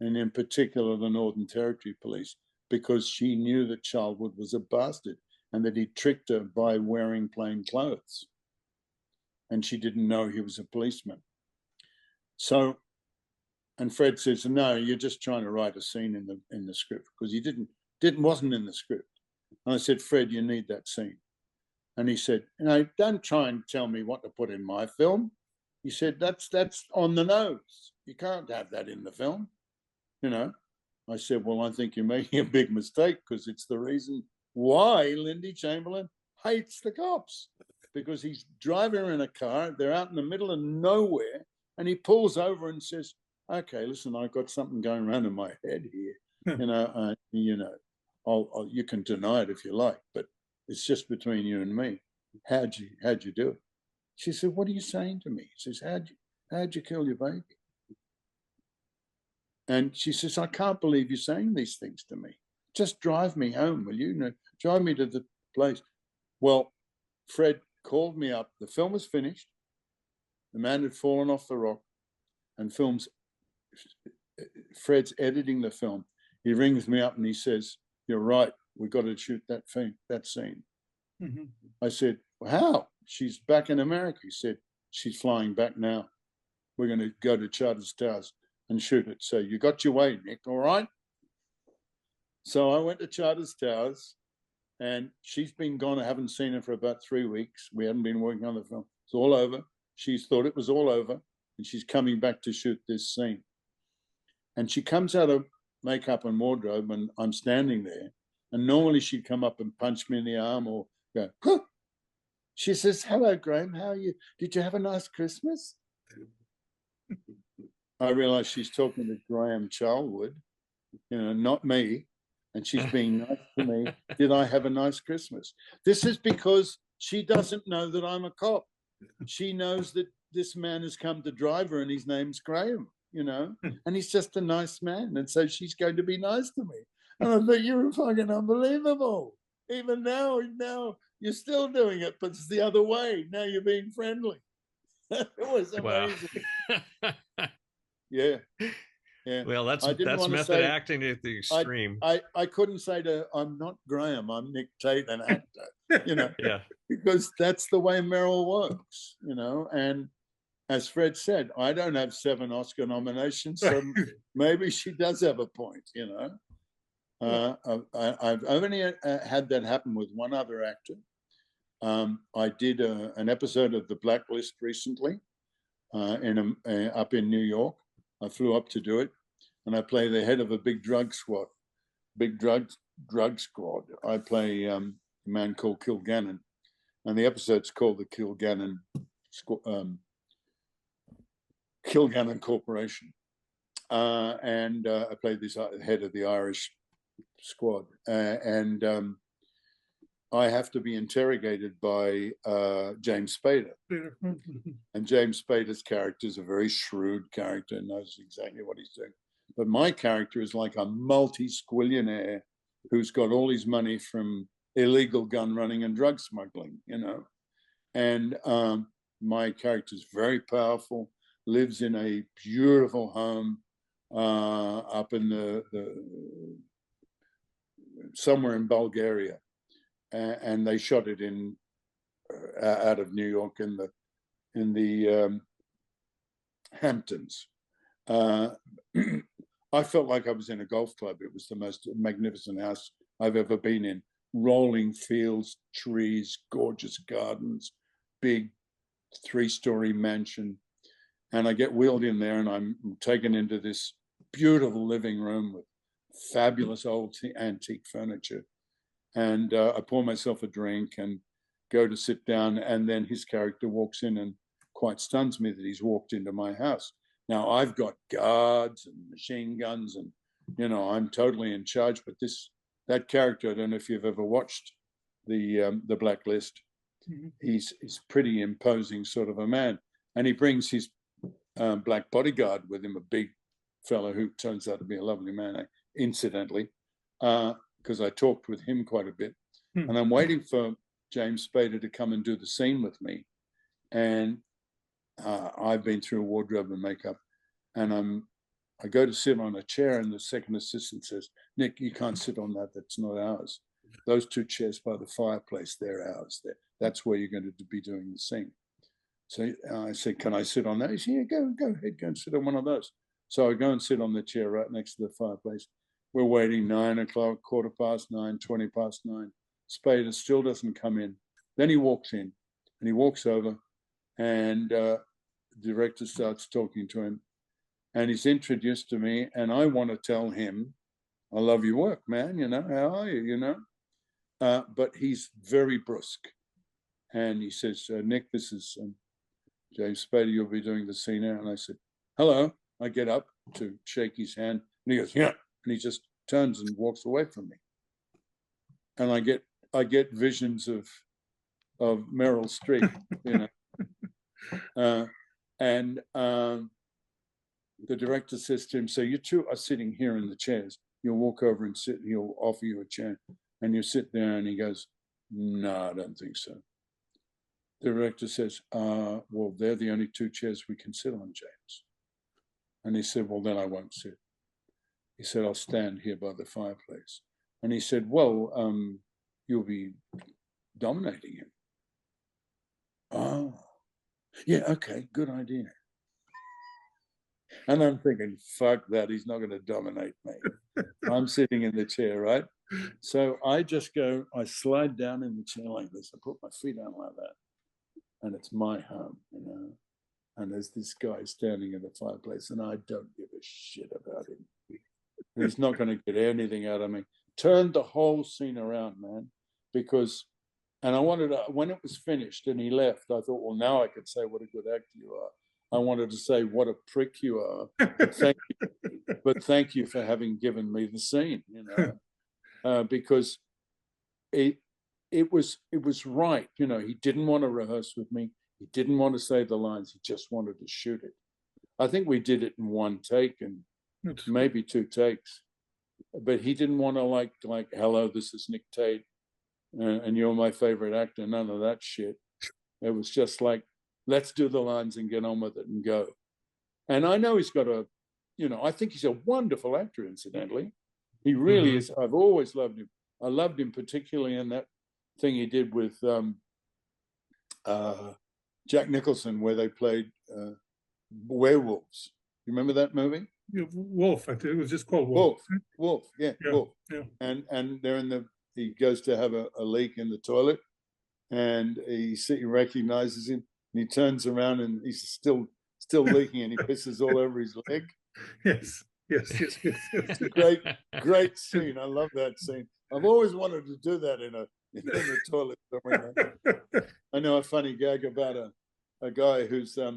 [SPEAKER 3] and in particular the Northern Territory police, because she knew that Charlwood was a bastard and that he tricked her by wearing plain clothes. And she didn't know he was a policeman. So, and Fred says, no, you're just trying to write a scene in the script, because he wasn't in the script. And I said, Fred, you need that scene. And he said, don't try and tell me what to put in my film. He said, that's on the nose. You can't have that in the film. I said, well, I think you're making a big mistake, because it's the reason why Lindy Chamberlain hates the cops, because he's driving her in a car. They're out in the middle of nowhere, and he pulls over and says, okay, listen, I've got something going around in my head here. You can deny it if you like, but it's just between you and me. How'd you do it? She said, what are you saying to me? He says, how'd you kill your baby? And she says, I can't believe you're saying these things to me. Just drive me home, will you? Drive me to the place. Well, Fred called me up. The film was finished. The man had fallen off the rock, and Fred's editing the film. He rings me up and he says, you're right. We've got to shoot that scene. Mm-hmm. I said, well, how? She's back in America. He said, she's flying back now. We're going to go to Charters Towers and shoot it. So you got your way, Nick, all right? So I went to Charters Towers, and she's been gone. I haven't seen her for about 3 weeks. We hadn't been working on the film. It's all over. She's thought it was all over, and she's coming back to shoot this scene. And she comes out of makeup and wardrobe, and I'm standing there. And normally she'd come up and punch me in the arm or go, huh. She says, hello, Graham, how are you? Did you have a nice Christmas? I realized she's talking to Graham Charlwood, not me. And she's being nice to me. Did I have a nice Christmas? This is because she doesn't know that I'm a cop. She knows that this man has come to drive her, and his name's Graham, and he's just a nice man. And so she's going to be nice to me. And I thought, you're fucking unbelievable. Even now you're still doing it, but it's the other way. Now you're being friendly. It was amazing. Wow. Yeah.
[SPEAKER 4] Well, that's method acting at the extreme.
[SPEAKER 3] I couldn't say I'm not Graham, I'm Nick Tate, an actor,
[SPEAKER 4] Yeah.
[SPEAKER 3] Because that's the way Meryl works, and as Fred said, I don't have 7 Oscar nominations, so maybe she does have a point, I've only had that happen with one other actor. I did an episode of The Blacklist recently up in New York. I flew up to do it, and I play the head of a big drug squad. I play a man called Kilgannon, and the episode's called the Kilgannon Corporation. And I played this head of the Irish squad, and I have to be interrogated by James Spader. And James Spader's character is a very shrewd character and knows exactly what he's doing. But my character is like a multi-squillionaire who's got all his money from illegal gun running and drug smuggling, And my character is very powerful, lives in a beautiful home up in the somewhere in Bulgaria. And they shot it in out of New York in the Hamptons. I felt like I was in a golf club. It was the most magnificent house I've ever been in. Rolling fields, trees, gorgeous gardens, big 3-story mansion. And I get wheeled in there, and I'm taken into this beautiful living room with fabulous old antique furniture. And I pour myself a drink and go to sit down, and then his character walks in and quite stuns me that he's walked into my house. Now, I've got guards and machine guns, and I'm totally in charge. But that character, I don't know if you've ever watched the Blacklist. Mm-hmm. He's pretty imposing sort of a man, and he brings his black bodyguard with him, a big fellow who turns out to be a lovely man, incidentally. Because I talked with him quite a bit. And I'm waiting for James Spader to come and do the scene with me. And I've been through wardrobe and makeup, and I go to sit on a chair, and the second assistant says, "Nick, you can't sit on that. That's not ours. Those two chairs by the fireplace, they're ours. That's where you're going to be doing the scene." So I said, "Can I sit on that?" He said, "Yeah, go ahead, go and sit on one of those." So I go and sit on the chair right next to the fireplace. We're waiting 9 o'clock, 9:15, 9:20. Spader still doesn't come in. Then he walks in, and he walks over, and the director starts talking to him, and he's introduced to me, and I want to tell him, "I love your work, man. You know, how are you? You know," but he's very brusque, and he says, "Nick, this is James Spader. You'll be doing the scene now." And I said, "Hello." I get up to shake his hand, and he goes, "Yeah," and he just turns and walks away from me. And I get visions of Meryl Streep, you know. And the director says to him, "So you two are sitting here in the chairs. You'll walk over and sit, and he'll offer you a chair, and you sit there." And he goes, "No, I don't think so." The director says, "Well, they're the only two chairs we can sit on, James." And he said, "Well, then I won't sit." He said, "I'll stand here by the fireplace." And he said, "Well, you'll be dominating him." "Oh, yeah, okay, good idea." And I'm thinking, fuck that, he's not going to dominate me. I'm sitting in the chair, right? So I just go, I slide down in the chair like this. I put my feet out like that. And it's my home, you know. And there's this guy standing in the fireplace, and I don't give a shit about him. He's not going to get anything out of me. Turned the whole scene around, man, because, and I wanted to, when it was finished and he left, I thought, well, now I could say what a good actor you are. I wanted to say what a prick you are, but thank you for having given me the scene, you know, because it was right, you know. He didn't want to rehearse with me. He didn't want to say the lines. He just wanted to shoot it. I think we did it in one take and maybe 2 takes, but he didn't want to like, "Hello, this is Nick Tate, and you're my favorite actor." None of that shit. It was just like, let's do the lines and get on with it and go. And I know he's got I think he's a wonderful actor, incidentally. He really is. I've always loved him. I loved him particularly in that thing he did with Jack Nicholson, where they played werewolves. You remember that movie?
[SPEAKER 2] Wolf, I think it was just called Wolf.
[SPEAKER 3] Wolf, yeah, Wolf. Yeah. And they're he goes to have a leak in the toilet, and he recognizes him, and he turns around, and he's still leaking, and he pisses all over his leg.
[SPEAKER 2] Yes.
[SPEAKER 3] It's a great scene. I love that scene. I've always wanted to do that in a toilet somewhere. I know a funny gag about a guy who's a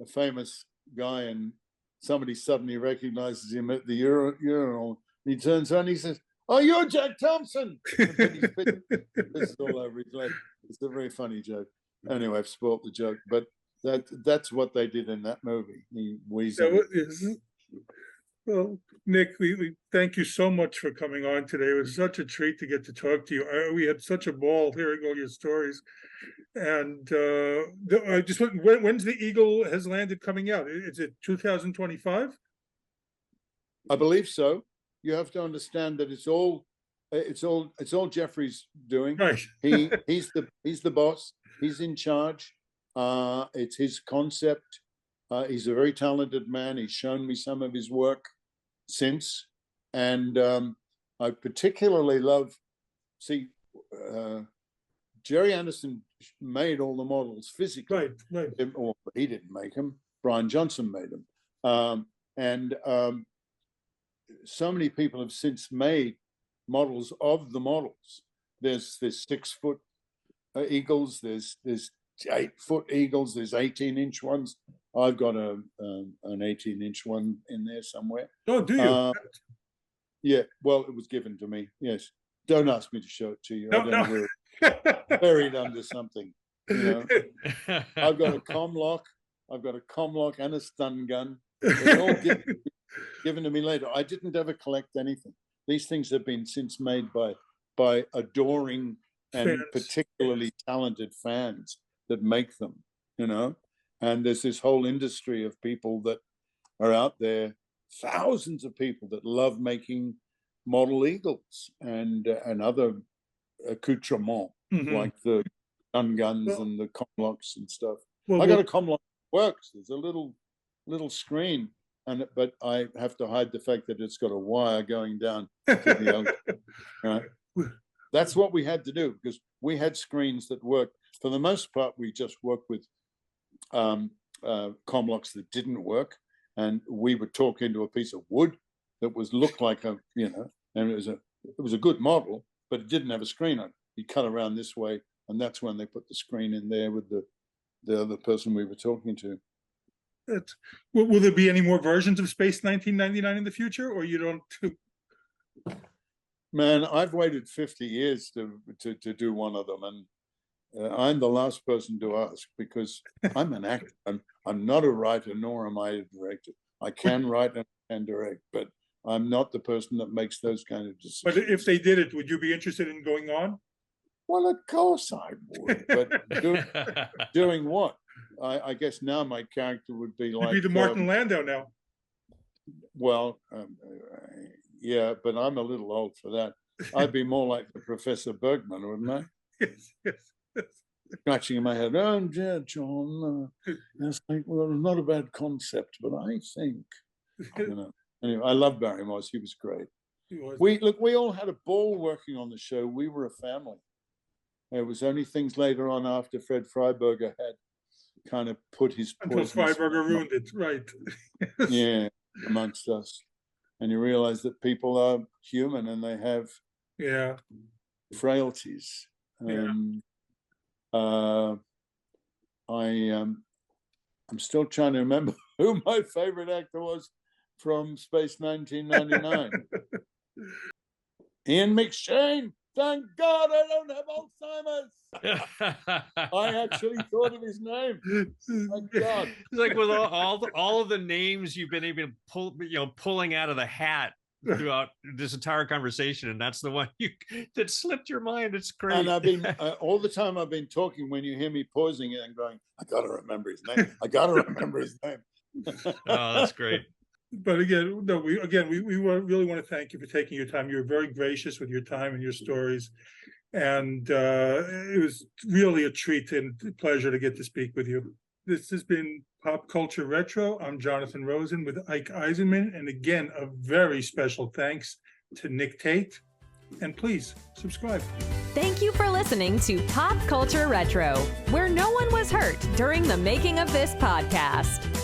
[SPEAKER 3] famous guy, and somebody suddenly recognizes him at the urinal. He turns around, he says, "Oh, you're Jack Thompson." And then he's pisses all over his leg. It's a very funny joke. Anyway, I've spoiled the joke, but that's what they did in that movie.
[SPEAKER 2] Well, Nick, we thank you so much for coming on today. It was such a treat to get to talk to you. We had such a ball hearing all your stories. And I just when's The Eagle Has Landed coming out? Is it 2025?
[SPEAKER 3] I believe so. You have to understand that it's all Jeffrey's doing.
[SPEAKER 2] Right.
[SPEAKER 3] He's the boss. He's in charge. It's his concept. He's a very talented man. He's shown me some of his work since, and I particularly love. Jerry Anderson made all the models physically.
[SPEAKER 2] Right.
[SPEAKER 3] Or he didn't make them. Brian Johnson made them, and so many people have since made models of the models. There's 6-foot eagles. There's 8-foot eagles. There's 18-inch ones. I've got an 18-inch one in there somewhere.
[SPEAKER 2] Oh, do you?
[SPEAKER 3] Yeah. Well, it was given to me. Yes. Don't ask me to show it to you.
[SPEAKER 2] No,
[SPEAKER 3] I don't know where it's buried under something. You know. I've got a comlock. And a stun gun. They're all given to me later. I didn't ever collect anything. These things have been since made by adoring and particularly talented fans that make them. you know, and there's this whole industry of people that are out there, thousands of people that love making model eagles and other accoutrements like the guns and the comlocks and stuff. I got a comlock that works. There's a little screen, but I have to hide the fact that it's got a wire going down to the other. Right? That's what we had to do, because we had screens that worked. For the most part, we just worked with comlocks that didn't work, and we would talk into a piece of wood that looked like a, and it was a good model, but it didn't have a screen on it. You cut around this way, and that's when they put the screen in there with the other person we were talking to.
[SPEAKER 2] Will there be any more versions of Space 1999 in the future, or you don't?
[SPEAKER 3] Man, I've waited 50 years to do one of them, and I'm the last person to ask, because I'm an actor. I'm not a writer, nor am I a director. I can write and can direct, but I'm not the person that makes those kind of decisions.
[SPEAKER 2] But if they did it, would you be interested in going on?
[SPEAKER 3] Well, of course I would, but doing what? I guess now my character would be like...
[SPEAKER 2] You'd be the Martin Landau now.
[SPEAKER 3] Well, yeah, but I'm a little old for that. I'd be more like the Professor Bergman, wouldn't I?
[SPEAKER 2] Yes.
[SPEAKER 3] Scratching in my head, oh, dear John. It's like, well, not a bad concept, but I think, Anyway, I love Barry Morse. He was great. We all had a ball working on the show. We were a family. It was only things later on, after Fred Freiberger had kind of put his poison.
[SPEAKER 2] Until Freiberger ruined it, right?
[SPEAKER 3] Yeah, amongst us. And you realize that people are human and they have frailties. I'm still trying to remember who my favorite actor was from Space 1999. Ian McShane. Thank God I don't have Alzheimer's. I actually thought of his name. Thank God.
[SPEAKER 4] It's like with all of the names you've been able to pulling out of the hat throughout this entire conversation, and that's the one that slipped your mind. It's great.
[SPEAKER 3] And I've been all the time I've been talking, when you hear me pausing it and going, I got to remember his name. I got to remember his name.
[SPEAKER 4] Oh, that's great.
[SPEAKER 2] But again, we really want to thank you for taking your time. You were very gracious with your time and your stories, and it was really a treat and pleasure to get to speak with you. This has been Pop Culture Retro. I'm Jonathan Rosen with Ike Eisenmann, and again, a very special thanks to Nick Tate. And please subscribe.
[SPEAKER 1] Thank you for listening to Pop Culture Retro, where no one was hurt during the making of this podcast.